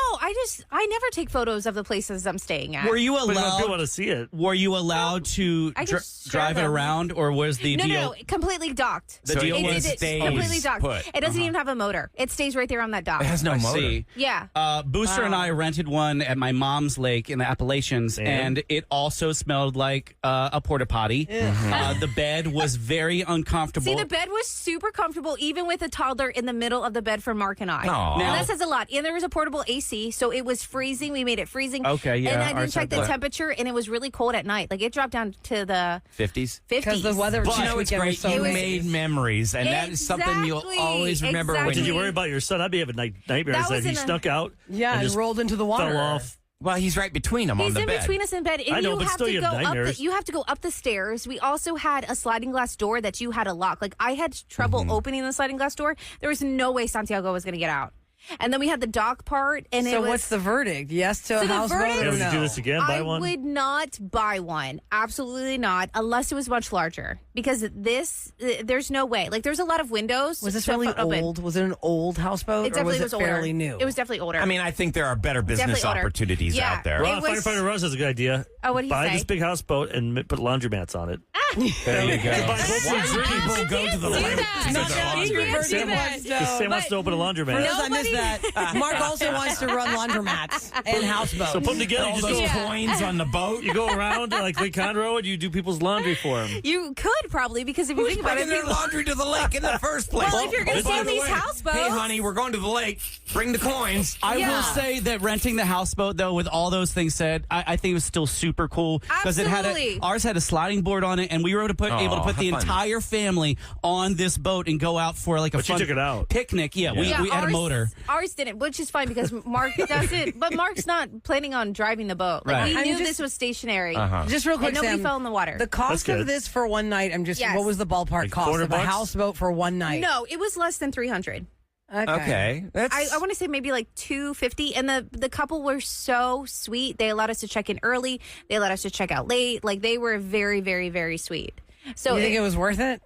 Speaker 5: I never take photos of the places I'm staying at.
Speaker 6: Were you
Speaker 3: But people
Speaker 6: allowed?
Speaker 3: want to see it.
Speaker 6: Were you allowed to
Speaker 5: I can share
Speaker 6: drive it
Speaker 5: them.
Speaker 6: around, or was the
Speaker 5: No,
Speaker 6: deal?
Speaker 5: no, completely docked.
Speaker 6: The deal
Speaker 5: It-
Speaker 6: was
Speaker 5: it-
Speaker 2: stays
Speaker 5: completely docked.
Speaker 2: put.
Speaker 5: It doesn't even have a motor. It stays right there on that dock.
Speaker 2: It has no
Speaker 6: I
Speaker 2: motor.
Speaker 6: see.
Speaker 5: Yeah.
Speaker 6: Booster and I rented one at my mom's lake in the Appalachians, and it also smelled like a porta potty. The bed was very uncomfortable.
Speaker 5: See, the bed was super comfortable, even with a toddler in the middle of the bed for Mark and I.
Speaker 2: Aw.
Speaker 5: And
Speaker 6: Now-
Speaker 5: that says a lot. And there was a portable AC, so it was freezing. We made it freezing.
Speaker 6: Okay, yeah,
Speaker 5: And I didn't
Speaker 6: ours
Speaker 5: check
Speaker 6: had
Speaker 5: the
Speaker 6: that.
Speaker 5: temperature, and it was really cold at night. Like, it dropped down to the
Speaker 2: 50s?
Speaker 5: 50s.
Speaker 1: Because the weather
Speaker 2: But
Speaker 1: this
Speaker 2: you know, it's
Speaker 1: weekend
Speaker 2: great.
Speaker 1: was so
Speaker 2: You
Speaker 1: nice.
Speaker 2: made memories, and that is something you'll
Speaker 5: Exactly,
Speaker 2: always remember.
Speaker 5: exactly.
Speaker 2: When
Speaker 3: Did you worry about your son? I'd be having nightmares
Speaker 5: That
Speaker 3: that
Speaker 5: was
Speaker 3: he
Speaker 5: in a-
Speaker 3: snuck out.
Speaker 1: Yeah, and
Speaker 3: just
Speaker 1: rolled into the water.
Speaker 3: fell off.
Speaker 2: Well, he's right between them on
Speaker 5: He's
Speaker 2: the
Speaker 5: in
Speaker 2: bed.
Speaker 5: between us in bed. And
Speaker 3: I know,
Speaker 5: you
Speaker 3: but
Speaker 5: have
Speaker 3: still
Speaker 5: to
Speaker 3: you
Speaker 5: go
Speaker 3: have
Speaker 5: up the,
Speaker 3: nightmares.
Speaker 5: you have to go up the stairs. We also had a sliding glass door that you had to lock. Like, I had trouble opening the sliding glass door. There was no way Santiago was going to get out. And then we had the dock part, and it
Speaker 1: So
Speaker 5: was.
Speaker 1: what's the verdict? Yes to a
Speaker 5: So the
Speaker 1: houseboat
Speaker 5: verdict-
Speaker 1: or
Speaker 3: Would you
Speaker 1: no?
Speaker 3: do this again? Buy
Speaker 5: I
Speaker 3: one?
Speaker 5: would not buy one. Absolutely not, unless it was much larger. Because there's no way. Like, there's a lot of windows.
Speaker 1: Was this
Speaker 5: to
Speaker 1: really
Speaker 5: open.
Speaker 1: old? Was it an old houseboat,
Speaker 5: It
Speaker 1: or
Speaker 5: definitely
Speaker 1: was it
Speaker 5: was older.
Speaker 1: fairly new?
Speaker 5: It was definitely older.
Speaker 2: I mean, I think there are better business
Speaker 5: Definitely older.
Speaker 2: opportunities
Speaker 5: Yeah.
Speaker 2: out there.
Speaker 3: Well,
Speaker 5: It was-
Speaker 3: Firefighter Russ has a good idea.
Speaker 5: Oh, what'd he
Speaker 3: Buy
Speaker 5: say?
Speaker 3: this big houseboat and put laundromats on it.
Speaker 2: There you go.
Speaker 3: Buy both
Speaker 2: Why
Speaker 3: of
Speaker 2: do
Speaker 3: them.
Speaker 2: people go to the
Speaker 5: do
Speaker 2: lake?
Speaker 5: that.
Speaker 2: to
Speaker 5: No,
Speaker 2: get their
Speaker 5: no,
Speaker 2: laundry?
Speaker 5: you can't do
Speaker 1: Sam
Speaker 5: that.
Speaker 1: wants to-
Speaker 3: Sam wants to open a
Speaker 1: For
Speaker 3: laundromat.
Speaker 1: those I missed
Speaker 5: Nobody-
Speaker 1: that, Mark also wants to run laundromats and houseboats.
Speaker 3: So put them together.
Speaker 2: All
Speaker 3: You
Speaker 2: those
Speaker 3: just
Speaker 5: Yeah.
Speaker 2: coins on the boat.
Speaker 3: you go around like Lake Conroe and you do people's laundry for them.
Speaker 5: You could probably, because if you think about it,
Speaker 2: Bringing their
Speaker 5: people-
Speaker 2: laundry to the lake in the first place.
Speaker 5: Well, if you're gonna
Speaker 2: Oh, by
Speaker 5: stay on
Speaker 2: the
Speaker 5: these
Speaker 2: way,
Speaker 5: houseboats-
Speaker 2: Hey, honey, we're going to the lake. Bring the coins.
Speaker 6: I
Speaker 5: Yeah.
Speaker 6: will say that renting the houseboat, though, with all those things said, I think it was still super cool because
Speaker 5: Absolutely.
Speaker 6: ours had a sliding board on it, and we were able to put the
Speaker 2: how fun.
Speaker 6: entire family on this boat and go out for like a
Speaker 3: But you
Speaker 6: fun
Speaker 3: took it out.
Speaker 6: picnic. Yeah, we had a
Speaker 5: ours-
Speaker 6: motor.
Speaker 5: Ours didn't, which is fine because Mark doesn't. But Mark's not planning on driving the boat. Like,
Speaker 6: Right.
Speaker 5: we
Speaker 1: I'm
Speaker 5: knew
Speaker 1: just-
Speaker 5: this was stationary.
Speaker 1: Just real quick,
Speaker 5: And nobody
Speaker 1: Sam,
Speaker 5: fell in the water.
Speaker 1: The cost
Speaker 3: That's
Speaker 1: of
Speaker 3: good.
Speaker 1: this for one night,
Speaker 5: Yes.
Speaker 1: what was the ballpark
Speaker 3: Like
Speaker 1: cost of a
Speaker 3: $400?
Speaker 1: houseboat for one night?
Speaker 5: No, it was less than 300.
Speaker 2: Okay. That's,
Speaker 5: I want to say maybe like 250. And the couple were so sweet. They allowed us to check in early. They allowed us to check out late. Like, they were very, very, very sweet. So
Speaker 1: You think it was worth it?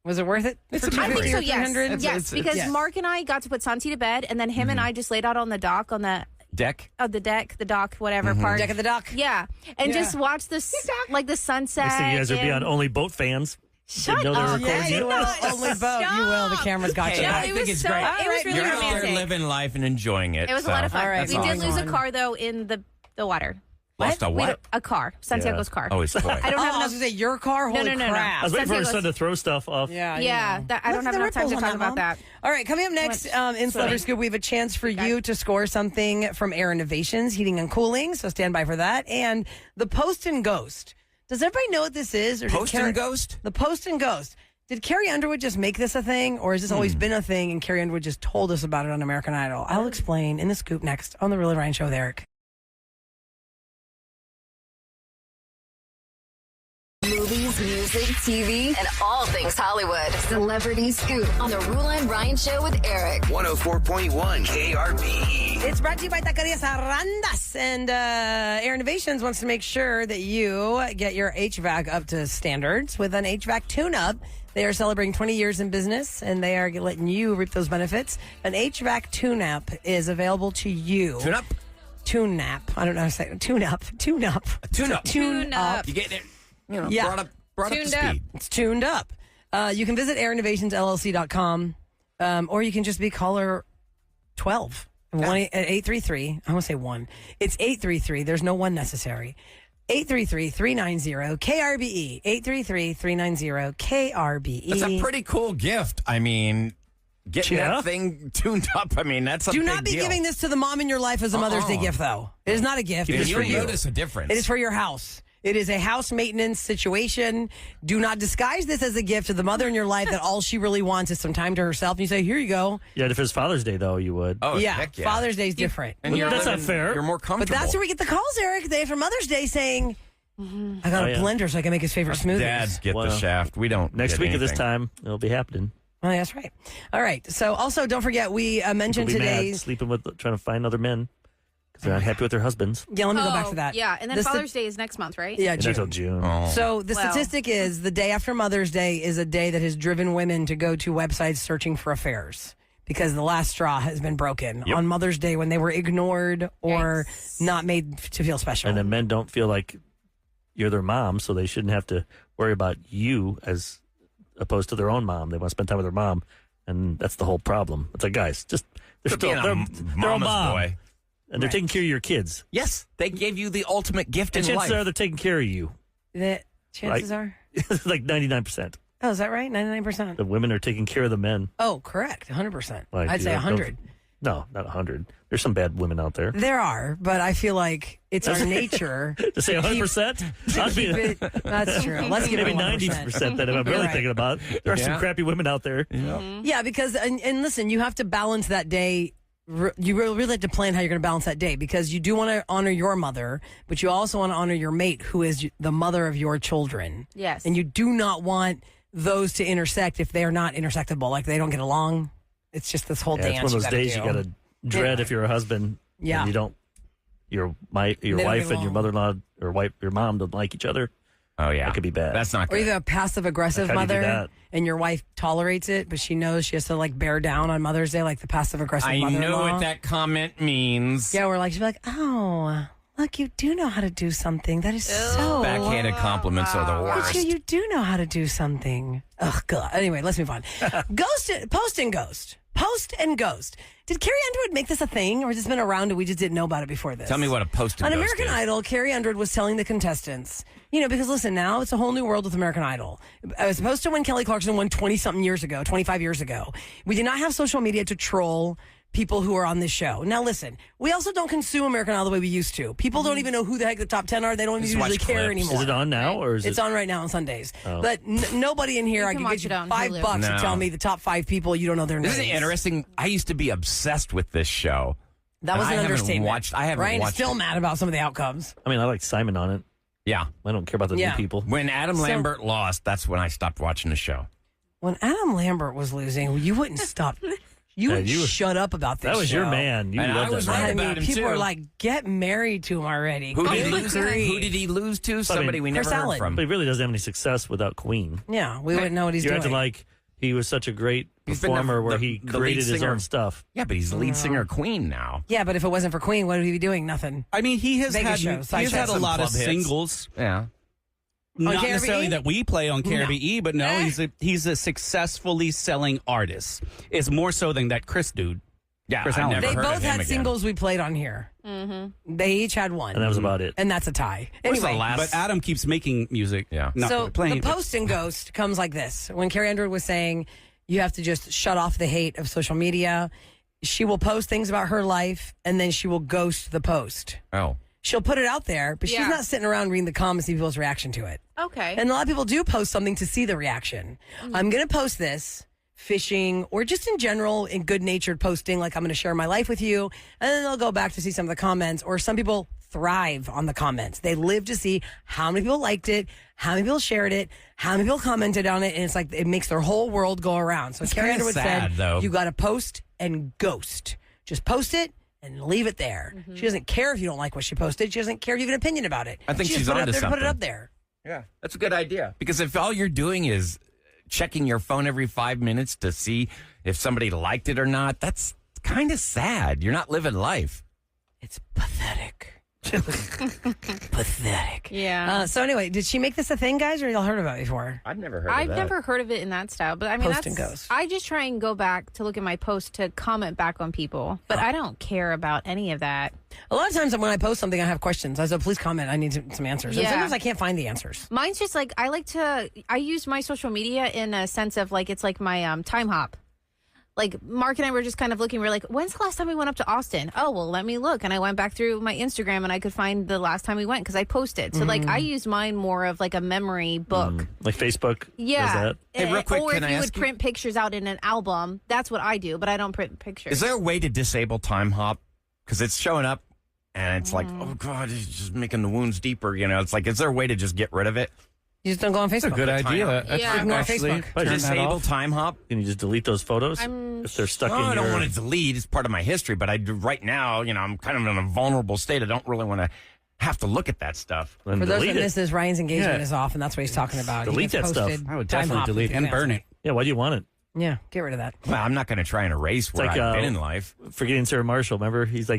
Speaker 1: Was it worth it?
Speaker 2: It's
Speaker 1: for
Speaker 2: a
Speaker 5: I think
Speaker 2: memory.
Speaker 5: so,
Speaker 1: 250 or
Speaker 5: yes.
Speaker 1: 300?
Speaker 5: Yes, because
Speaker 1: yes.
Speaker 5: Mark and I got to put Santi to bed, and then him and I just laid out on the dock, on the
Speaker 2: deck.
Speaker 5: the deck, the dock, whatever part.
Speaker 1: Deck of the dock.
Speaker 5: Yeah, and
Speaker 1: Yeah.
Speaker 5: just watch this, like the sunset.
Speaker 3: Next thing you guys are
Speaker 5: and-
Speaker 3: beyond only boat fans.
Speaker 5: Shut
Speaker 3: Didn't know they were
Speaker 5: up.
Speaker 3: recording
Speaker 1: Yeah,
Speaker 3: you.
Speaker 1: you will.
Speaker 5: Stop.
Speaker 1: Only boat. You will. The camera's got you.
Speaker 2: Hey,
Speaker 5: No,
Speaker 2: I
Speaker 5: it
Speaker 2: think
Speaker 5: was
Speaker 2: it's
Speaker 5: so-
Speaker 2: great.
Speaker 5: it was really
Speaker 2: You're out there
Speaker 5: romantic.
Speaker 2: living life and enjoying it.
Speaker 5: It was a
Speaker 2: so.
Speaker 5: lot of fun.
Speaker 1: All right,
Speaker 5: we
Speaker 1: moving
Speaker 5: did lose a
Speaker 1: on.
Speaker 5: car though in the water.
Speaker 2: Lost a what?
Speaker 5: A car. Santiago's car.
Speaker 2: Oh, his toy.
Speaker 5: I don't have
Speaker 1: I was
Speaker 5: enough.
Speaker 1: going to say your car. Holy
Speaker 5: no.
Speaker 1: crap!
Speaker 3: I was waiting for her
Speaker 5: Santiago's-
Speaker 3: son to throw stuff off.
Speaker 1: Yeah,
Speaker 5: Yeah, I don't have enough time to talk about that.
Speaker 1: All right, coming up next in Celebrity Scoop, we have a chance for you to score something from Air Innovations, Heating and Cooling, so stand by for that. And the Post and Ghost. Does everybody know what this is? Or did
Speaker 2: Post and Ghost?
Speaker 1: The Post and Ghost. Did Carrie Underwood just make this a thing, or has this always been a thing and Carrie Underwood just told us about it on American Idol? I'll explain in the Scoop next on The Roula Ryan Show with Eric.
Speaker 9: Movies, music, TV, and all things Hollywood. Celebrity Scoop on the Roula and Ryan Show with Eric.
Speaker 10: 104.1 KRBE.
Speaker 1: It's brought to you by Taquerias Arandas. And Air Innovations wants to make sure that you get your HVAC up to standards with an HVAC tune-up. They are celebrating 20 years in business, and they are letting you reap those benefits. An HVAC tune-up is available to you.
Speaker 2: Tune-up?
Speaker 1: Tune-up. I don't know how to say it. Tune-up. Tune-up.
Speaker 2: A tune-up.
Speaker 1: Tune-up.
Speaker 2: You get it,
Speaker 1: Yeah.
Speaker 2: brought up to speed.
Speaker 1: It's tuned up. You can visit airinnovationsllc.com, or you can just be caller 12 at 833. I want to say 1. It's 833. There's no 1 necessary. 833-390-KRBE. 833-390-KRBE.
Speaker 2: That's a pretty cool gift. I mean, getting that thing tuned up, I mean, that's a
Speaker 1: Do
Speaker 2: big
Speaker 1: not be
Speaker 2: deal.
Speaker 1: giving this to the mom in your life as a Mother's Day gift, though. It is not a gift. It is for
Speaker 2: You'll
Speaker 1: you.
Speaker 2: notice a difference.
Speaker 1: It is for your house. It is a house maintenance situation. Do not disguise this as a gift to the mother in your life that all she really wants is some time to herself. And you say, here you go.
Speaker 3: Yeah, if it's Father's Day, though, you would.
Speaker 2: Oh,
Speaker 1: yeah,
Speaker 2: heck yeah.
Speaker 1: Father's Day is different.
Speaker 2: And
Speaker 3: that's not fair.
Speaker 2: You're more comfortable.
Speaker 1: But that's where we get the calls, Eric. They for Mother's Day saying, I got a blender so I can make his favorite smoothies.
Speaker 2: Dads get the
Speaker 3: Well,
Speaker 2: shaft. We don't.
Speaker 3: Next
Speaker 2: get
Speaker 3: week at this
Speaker 2: anything.
Speaker 3: time, it'll be happening.
Speaker 1: Oh, that's right. All right. So also, don't forget, we mentioned
Speaker 3: People be
Speaker 1: today.
Speaker 3: mad, sleeping with, trying to find other men because they're not happy with their husbands.
Speaker 1: Yeah, let me go back to that.
Speaker 5: Yeah, and then
Speaker 1: The
Speaker 5: Father's Day is next month, right?
Speaker 1: Yeah,
Speaker 3: And
Speaker 1: June.
Speaker 3: until June.
Speaker 1: So the statistic is the day after Mother's Day is a day that has driven women to go to websites searching for affairs because the last straw has been broken on Mother's Day when they were ignored or not made to feel special.
Speaker 3: And then men don't feel like you're their mom, so they shouldn't have to worry about you as opposed to their own mom. They want to spend time with their mom, and that's the whole problem. It's like, guys, just they're
Speaker 2: Being
Speaker 3: still
Speaker 2: a
Speaker 3: they're a
Speaker 2: mama's
Speaker 3: mom,
Speaker 2: boy.
Speaker 3: and they're taking care of your kids.
Speaker 2: Yes, they gave you the ultimate gift
Speaker 3: And
Speaker 2: in
Speaker 3: chances
Speaker 2: life.
Speaker 3: are they're taking care of you.
Speaker 1: The chances
Speaker 3: Right.
Speaker 1: are.
Speaker 3: Like 99%.
Speaker 1: Oh, is that right? 99%.
Speaker 3: The women are taking care of the men.
Speaker 1: Oh, correct. 100%.
Speaker 3: Like,
Speaker 1: I'd say
Speaker 3: don't-
Speaker 1: 100.
Speaker 3: No, not 100. There's some bad women out there.
Speaker 1: There are, but I feel like it's our nature
Speaker 3: To say 100%? I'd
Speaker 1: keep
Speaker 3: be
Speaker 1: it. That's true. Let's give
Speaker 3: maybe
Speaker 1: it 100%.
Speaker 3: 90% that I'm really
Speaker 1: Right.
Speaker 3: thinking about. There are some
Speaker 2: Yeah.
Speaker 3: crappy women out there.
Speaker 1: Yeah, because and listen, you have to balance that day. You really have to plan how you're going to balance that day because you do want to honor your mother, but you also want to honor your mate, who is the mother of your children.
Speaker 5: Yes.
Speaker 1: And you do not want those to intersect if they are not intersectable, like they don't get along. It's just this whole
Speaker 3: Yeah,
Speaker 1: dance.
Speaker 3: it's one of those days
Speaker 1: do.
Speaker 3: you got to dread if you're a husband.
Speaker 1: Yeah.
Speaker 3: And you don't. Your
Speaker 1: They don't
Speaker 3: wife
Speaker 1: get
Speaker 3: and your
Speaker 1: along.
Speaker 3: mother-in-law or your mom don't like each other.
Speaker 2: Oh yeah,
Speaker 3: That could be bad.
Speaker 2: That's not
Speaker 1: Or you
Speaker 2: good.
Speaker 1: have a passive aggressive
Speaker 3: Like, how do you do
Speaker 1: mother,
Speaker 3: that?
Speaker 1: and your wife tolerates it, but she knows she has to like bear down on Mother's Day, like the passive aggressive
Speaker 2: I
Speaker 1: mother-in-law.
Speaker 2: know what that comment means.
Speaker 1: Yeah, we're like, she'll be like, oh, look, you do know how to do something. That is so.
Speaker 2: Backhanded compliments are the
Speaker 1: Look
Speaker 2: worst.
Speaker 1: at you do know how to do something. Ugh, God. Anyway, let's move on. Post and Ghost. Post and Ghost. Did Carrie Underwood make this a thing, or has this been around and we just didn't know about it before this?
Speaker 2: Tell me what a post and
Speaker 1: On
Speaker 2: ghost
Speaker 1: American
Speaker 2: is.
Speaker 1: Idol, Carrie Underwood was telling the contestants, because listen, now it's a whole new world with American Idol. As opposed to when Kelly Clarkson won 20-something years ago, 25 years ago, we did not have social media to troll people who are on this show. Now, listen, we also don't consume American Idol the way we used to. People don't even know who the heck the top 10 are. They don't
Speaker 2: Just
Speaker 1: usually
Speaker 2: watch
Speaker 1: care
Speaker 2: clips.
Speaker 1: anymore.
Speaker 3: Is it on now or is
Speaker 1: It's
Speaker 3: it?
Speaker 1: on right now on Sundays.
Speaker 3: Oh.
Speaker 1: But nobody in here,
Speaker 5: You
Speaker 1: I
Speaker 5: can
Speaker 1: can
Speaker 5: watch
Speaker 1: get you
Speaker 5: it on
Speaker 1: $5
Speaker 5: Hulu.
Speaker 1: to
Speaker 2: No.
Speaker 1: tell me the top 5 people. You don't know their names.
Speaker 2: Isn't it interesting? I used to be obsessed with this show.
Speaker 1: That was
Speaker 2: And
Speaker 1: an
Speaker 2: I haven't
Speaker 1: understatement.
Speaker 2: I haven't
Speaker 1: Ryan's
Speaker 2: watched
Speaker 1: still
Speaker 2: it.
Speaker 1: mad about some of the outcomes.
Speaker 3: I mean, I like Simon on it.
Speaker 2: Yeah.
Speaker 3: I don't care about the
Speaker 1: Yeah.
Speaker 3: new people.
Speaker 2: When Adam Lambert lost, that's when I stopped watching the show.
Speaker 1: When Adam Lambert was losing, you wouldn't stop. You
Speaker 3: Yeah,
Speaker 1: would
Speaker 3: you-
Speaker 1: shut up about this.
Speaker 3: That was your
Speaker 1: show.
Speaker 3: man. You
Speaker 2: And
Speaker 3: loved
Speaker 2: I was
Speaker 3: that
Speaker 2: right
Speaker 3: man.
Speaker 1: I
Speaker 2: about
Speaker 1: mean,
Speaker 2: him,
Speaker 1: people
Speaker 2: too.
Speaker 1: are like, get married to him already.
Speaker 2: Who did he
Speaker 1: Good
Speaker 2: lose to?
Speaker 1: grief.
Speaker 2: Who did he lose to? Somebody we
Speaker 1: Chris
Speaker 2: never heard
Speaker 1: Allen.
Speaker 2: from.
Speaker 3: But he really doesn't have any success without Queen.
Speaker 1: Yeah, we wouldn't know what he's
Speaker 3: You're
Speaker 1: doing.
Speaker 3: acting like he was such a great
Speaker 2: He's been the-
Speaker 3: performer where
Speaker 2: the-
Speaker 3: he
Speaker 2: the lead
Speaker 3: created his
Speaker 2: singer.
Speaker 3: own stuff.
Speaker 2: Yeah, but he's the lead singer of Queen now.
Speaker 1: yeah, but if it wasn't for Queen, what would he be doing? Nothing.
Speaker 6: I mean, he has
Speaker 1: Vegas
Speaker 6: had
Speaker 1: shows, side
Speaker 6: he's had
Speaker 1: shows.
Speaker 6: a lot of
Speaker 2: Some club hits.
Speaker 6: singles.
Speaker 2: Yeah.
Speaker 6: Not
Speaker 1: KRBE?
Speaker 6: necessarily that we play on KRBE, but no, he's a successfully selling artist. It's more so than that Chris dude.
Speaker 2: Yeah,
Speaker 6: Chris
Speaker 2: I
Speaker 6: Allen.
Speaker 2: never
Speaker 1: They
Speaker 2: heard of
Speaker 1: both
Speaker 2: him
Speaker 1: had
Speaker 2: again.
Speaker 1: singles we played on here. Mm-hmm. They each had one.
Speaker 3: And that was about it.
Speaker 1: And that's a tie.
Speaker 2: What's the
Speaker 1: Anyway,
Speaker 2: last?
Speaker 6: But Adam keeps making music.
Speaker 2: Yeah.
Speaker 6: Not
Speaker 1: so
Speaker 6: playing.
Speaker 1: the post and ghost comes like this. When Carrie Underwood was saying you have to just shut off the hate of social media, she will post things about her life and then she will ghost the post.
Speaker 2: Oh.
Speaker 1: She'll put it out there, but
Speaker 5: Yeah.
Speaker 1: she's not sitting around reading the comments and people's reaction to it.
Speaker 5: Okay.
Speaker 1: And a lot of people do post something to see the reaction. I'm going to post this, fishing, or just in general, in good-natured posting, like I'm going to share my life with you, and then they'll go back to see some of the comments, or some people thrive on the comments. They live to see how many people liked it, how many people shared it, how many people commented on it, and it's like it makes their whole world go around. So Carrie
Speaker 2: kinda
Speaker 1: Underwood
Speaker 2: sad,
Speaker 1: said,
Speaker 2: though.
Speaker 1: you got to post and ghost. Just post it and leave it there. She doesn't care if you don't like what she posted. She doesn't care if you have an opinion about it.
Speaker 2: I think
Speaker 1: she
Speaker 2: she's
Speaker 1: just put it up
Speaker 2: onto
Speaker 1: there to put it
Speaker 2: something.
Speaker 1: up there.
Speaker 2: Yeah, that's a good idea. Because if all you're doing is checking your phone every 5 minutes to see if somebody liked it or not, that's kind of sad. You're not living life.
Speaker 1: It's pathetic. Pathetic.
Speaker 5: Yeah.
Speaker 1: So anyway, did she make this a thing, guys, or y'all heard about it before?
Speaker 2: I've never heard
Speaker 5: I've
Speaker 2: of that.
Speaker 5: never heard of it in that style, but I mean,
Speaker 1: Post and ghost.
Speaker 5: I just try and go back to look at my post to comment back on people, but I don't care about any of that.
Speaker 1: A lot of times when I post something, I have questions. I said, please comment. I need some answers. And
Speaker 5: Yeah.
Speaker 1: sometimes I can't find the answers.
Speaker 5: Mine's just like I use my social media in a sense of like it's like my time hop. Like Mark and I were just kind of looking. We're like, when's the last time we went up to Austin? Oh, well, let me look. And I went back through my Instagram and I could find the last time we went because I posted. So like I use mine more of like a memory book.
Speaker 3: Like Facebook
Speaker 5: Yeah.
Speaker 3: does that.
Speaker 2: Hey, real quick,
Speaker 5: or
Speaker 2: can
Speaker 5: if
Speaker 2: I
Speaker 5: you
Speaker 2: ask
Speaker 5: would
Speaker 2: you-
Speaker 5: print pictures out in an album, that's what I do. But I don't print pictures.
Speaker 2: Is there a way to disable time hop? Because it's showing up and it's like, oh, God, it's just making the wounds deeper. You know, it's like, is there a way to just get rid of it?
Speaker 1: You just don't go on Facebook.
Speaker 6: That's a good idea. That's
Speaker 5: Yeah.
Speaker 1: Ignore
Speaker 6: actually,
Speaker 1: Facebook.
Speaker 6: turn that
Speaker 2: Disable
Speaker 6: off.
Speaker 2: time hop?
Speaker 3: Can you just delete those photos if they're stuck
Speaker 2: Oh,
Speaker 3: in
Speaker 2: I
Speaker 3: your...
Speaker 2: don't want to delete. It's part of my history, but I do right now, you know, I'm kind of in a vulnerable state. I don't really want to have to look at that stuff.
Speaker 3: Then
Speaker 1: For those
Speaker 3: delete
Speaker 1: that
Speaker 3: it.
Speaker 1: missed this, Ryan's engagement
Speaker 3: Yeah.
Speaker 1: is off, and that's what he's talking about. He
Speaker 3: Delete
Speaker 1: just
Speaker 3: that stuff.
Speaker 1: posted
Speaker 6: I would
Speaker 1: time
Speaker 6: definitely
Speaker 1: hop
Speaker 6: delete
Speaker 1: with
Speaker 6: and
Speaker 1: his
Speaker 6: burn
Speaker 1: answer.
Speaker 6: it.
Speaker 3: Yeah, why do you want it?
Speaker 1: Yeah, get rid of that.
Speaker 2: Well, I'm not going to try and erase where
Speaker 3: like,
Speaker 2: I've been in life.
Speaker 3: Forgetting Sarah Marshall, remember? He's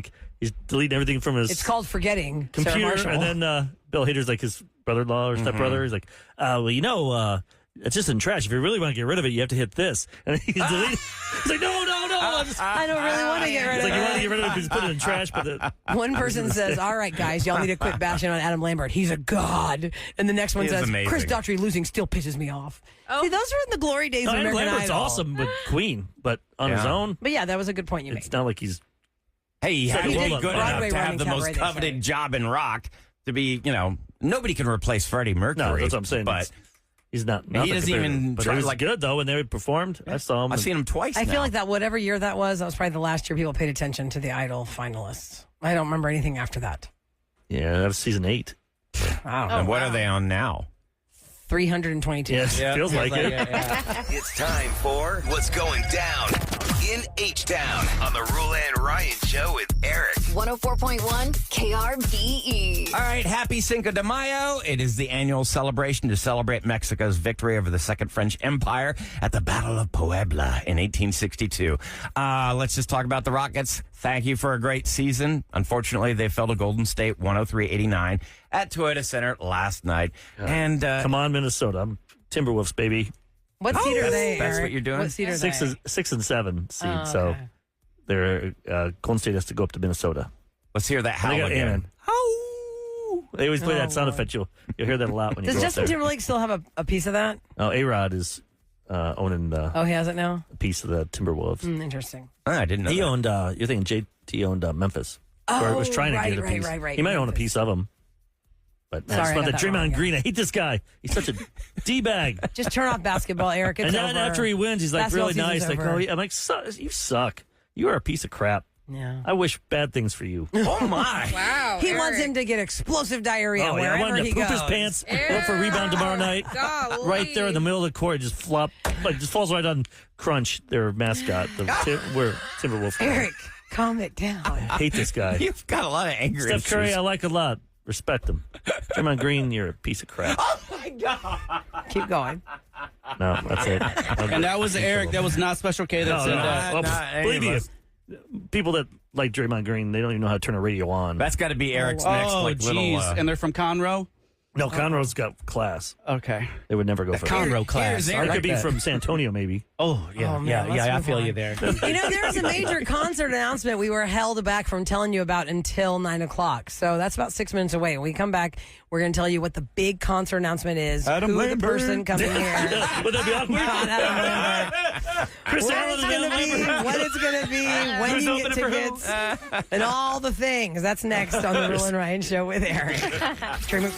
Speaker 3: deleting everything from his
Speaker 1: It's called forgetting Sarah
Speaker 3: computer.
Speaker 1: Marshall.
Speaker 3: And then Bill Hader's like his brother-in-law or stepbrother. He's like, well, you know, it's just in trash. If you really want to get rid of it, you have to hit this. And he's deleting. He's like, no.
Speaker 1: I don't really want to get rid
Speaker 3: It's
Speaker 1: of
Speaker 3: like, you want to
Speaker 1: it.
Speaker 3: get rid of it, just put it in trash. But
Speaker 1: One person says, all right, guys, y'all need to quit bashing on Adam Lambert. He's a god. And the next one
Speaker 2: He is
Speaker 1: says,
Speaker 2: amazing.
Speaker 1: Chris Daughtry losing still pisses me off. See, those were in the glory days of
Speaker 3: Adam
Speaker 1: American
Speaker 3: Lambert's
Speaker 1: Idol.
Speaker 3: awesome with Queen, but on his
Speaker 2: Yeah.
Speaker 3: own,
Speaker 1: But yeah, that was a good point you
Speaker 3: it's
Speaker 1: made.
Speaker 3: not like he's...
Speaker 2: Hey, he had to
Speaker 3: he
Speaker 2: be
Speaker 3: did
Speaker 2: good
Speaker 1: Broadway
Speaker 2: enough to have
Speaker 1: running
Speaker 2: the most
Speaker 1: cabaret, they
Speaker 2: coveted
Speaker 1: say.
Speaker 2: job in rock to be, you know, nobody can replace Freddie Mercury.
Speaker 3: No, that's what I'm saying.
Speaker 2: But
Speaker 3: He's not.
Speaker 2: He
Speaker 3: nothing
Speaker 2: doesn't
Speaker 3: compared to
Speaker 2: even
Speaker 3: him. But
Speaker 2: try,
Speaker 3: it was
Speaker 2: like-
Speaker 3: good though when they performed. I saw him.
Speaker 2: I've seen him twice
Speaker 1: I
Speaker 2: now.
Speaker 1: feel like that whatever year that was probably the last year people paid attention to the Idol finalists. I don't remember anything after that.
Speaker 3: Yeah, that was season 8.
Speaker 1: Wow.
Speaker 2: And what are they on now?
Speaker 1: 322.
Speaker 3: Yes, feels like it.
Speaker 10: It's time for What's Going Down in H-Town on the Roula and Ryan Show with Eric.
Speaker 9: 104.1 KRBE.
Speaker 2: All right, happy Cinco de Mayo. It is the annual celebration to celebrate Mexico's victory over the Second French Empire at the Battle of Puebla in 1862. Let's just talk about the Rockets. Thank you for a great season. Unfortunately, they fell to Golden State 103-89 at Toyota Center last night. And
Speaker 3: Come on, Minnesota. I'm Timberwolves, baby.
Speaker 1: What seed are they?
Speaker 2: that's
Speaker 1: Eric?
Speaker 2: what you're doing?
Speaker 1: What seed are
Speaker 3: Six
Speaker 1: they?
Speaker 3: and 7 seed.
Speaker 1: Oh,
Speaker 3: So
Speaker 1: okay.
Speaker 3: they're Golden State has to go up to Minnesota.
Speaker 2: Let's hear that
Speaker 3: And they
Speaker 2: howl
Speaker 3: got
Speaker 2: again.
Speaker 3: Aaron. Oh! They always play that sound effect. You'll hear that a lot when you
Speaker 1: Does
Speaker 3: go up
Speaker 1: Justin
Speaker 3: there.
Speaker 1: Timberlake still have a piece of that?
Speaker 3: Oh, A-Rod is owning
Speaker 1: Oh, he has it now?
Speaker 3: a piece of the Timberwolves.
Speaker 1: Interesting.
Speaker 2: I didn't know
Speaker 3: He
Speaker 2: that.
Speaker 3: owned, you're thinking JT owned Memphis.
Speaker 1: Oh,
Speaker 3: or was trying to
Speaker 1: right,
Speaker 3: get a
Speaker 1: right,
Speaker 3: piece.
Speaker 1: right.
Speaker 3: He might own a
Speaker 1: Memphis.
Speaker 3: piece of them. But man,
Speaker 1: Sorry,
Speaker 3: it's
Speaker 1: I
Speaker 3: about
Speaker 1: got
Speaker 3: the
Speaker 1: that wrong,
Speaker 3: Draymond
Speaker 1: yeah.
Speaker 3: Green. I hate this guy. He's such a D-bag.
Speaker 1: Just turn off basketball, Eric. It's
Speaker 3: And then
Speaker 1: over.
Speaker 3: after he wins, he's like
Speaker 1: Basketball
Speaker 3: really nice.
Speaker 1: season's
Speaker 3: Like,
Speaker 1: over.
Speaker 3: I'm like, you suck. You are a piece of crap.
Speaker 1: Yeah.
Speaker 3: I wish bad things for you.
Speaker 2: Oh, my.
Speaker 5: Wow.
Speaker 1: He wants him to get explosive diarrhea
Speaker 3: Oh, yeah, I
Speaker 1: wherever
Speaker 3: want him
Speaker 1: he
Speaker 3: to poop
Speaker 1: goes.
Speaker 3: his pants, go for a rebound tomorrow night.
Speaker 5: Golly.
Speaker 3: Right there in the middle of the court, just flop, like just falls right on Crunch, their mascot. We're Timberwolves.
Speaker 1: Eric, calm it down.
Speaker 3: I hate this guy.
Speaker 2: You've got a lot of anger
Speaker 3: Steph Curry,
Speaker 2: issues.
Speaker 3: I like a lot. Respect him. Draymond Green, you're a piece of crap.
Speaker 1: Keep going.
Speaker 3: No, that's it.
Speaker 6: And that was Eric. That was not Special K. That
Speaker 3: No,
Speaker 6: said
Speaker 3: no.
Speaker 6: that.
Speaker 3: Well,
Speaker 2: not any
Speaker 3: believe
Speaker 2: of
Speaker 3: me,
Speaker 2: us.
Speaker 3: people that like Draymond Green, they don't even know how to turn a radio on.
Speaker 2: That's got to be Eric's next
Speaker 6: Oh,
Speaker 2: like little.
Speaker 6: jeez. And they're from Conroe?
Speaker 3: No, Conroe's got class.
Speaker 6: Okay.
Speaker 3: They would never go for that.
Speaker 6: Conroe class.
Speaker 2: here's
Speaker 6: I
Speaker 3: It
Speaker 6: like
Speaker 3: could be
Speaker 6: that.
Speaker 3: from San Antonio, maybe.
Speaker 6: Oh, yeah.
Speaker 1: Oh, man, let's
Speaker 6: I
Speaker 1: move
Speaker 6: feel
Speaker 1: on.
Speaker 6: you there.
Speaker 1: You know, there's a major concert announcement we were held back from telling you about until 9 o'clock. So that's about 6 minutes away. When we come back, we're going to tell you what the big concert announcement is.
Speaker 6: Adam
Speaker 1: who
Speaker 6: Lambert.
Speaker 1: the person coming here.
Speaker 3: Would that be awkward?
Speaker 1: God, Adam Lambert.
Speaker 3: Chris
Speaker 1: Where
Speaker 3: Allen
Speaker 1: it's
Speaker 3: and
Speaker 1: going
Speaker 3: Adam
Speaker 1: to be,
Speaker 3: Lambert.
Speaker 1: what it's going to be, when
Speaker 3: Who's
Speaker 1: you get
Speaker 3: opening for who?
Speaker 1: tickets, and all the things. That's next on the Roula and Ryan Show with Eric. Streaming.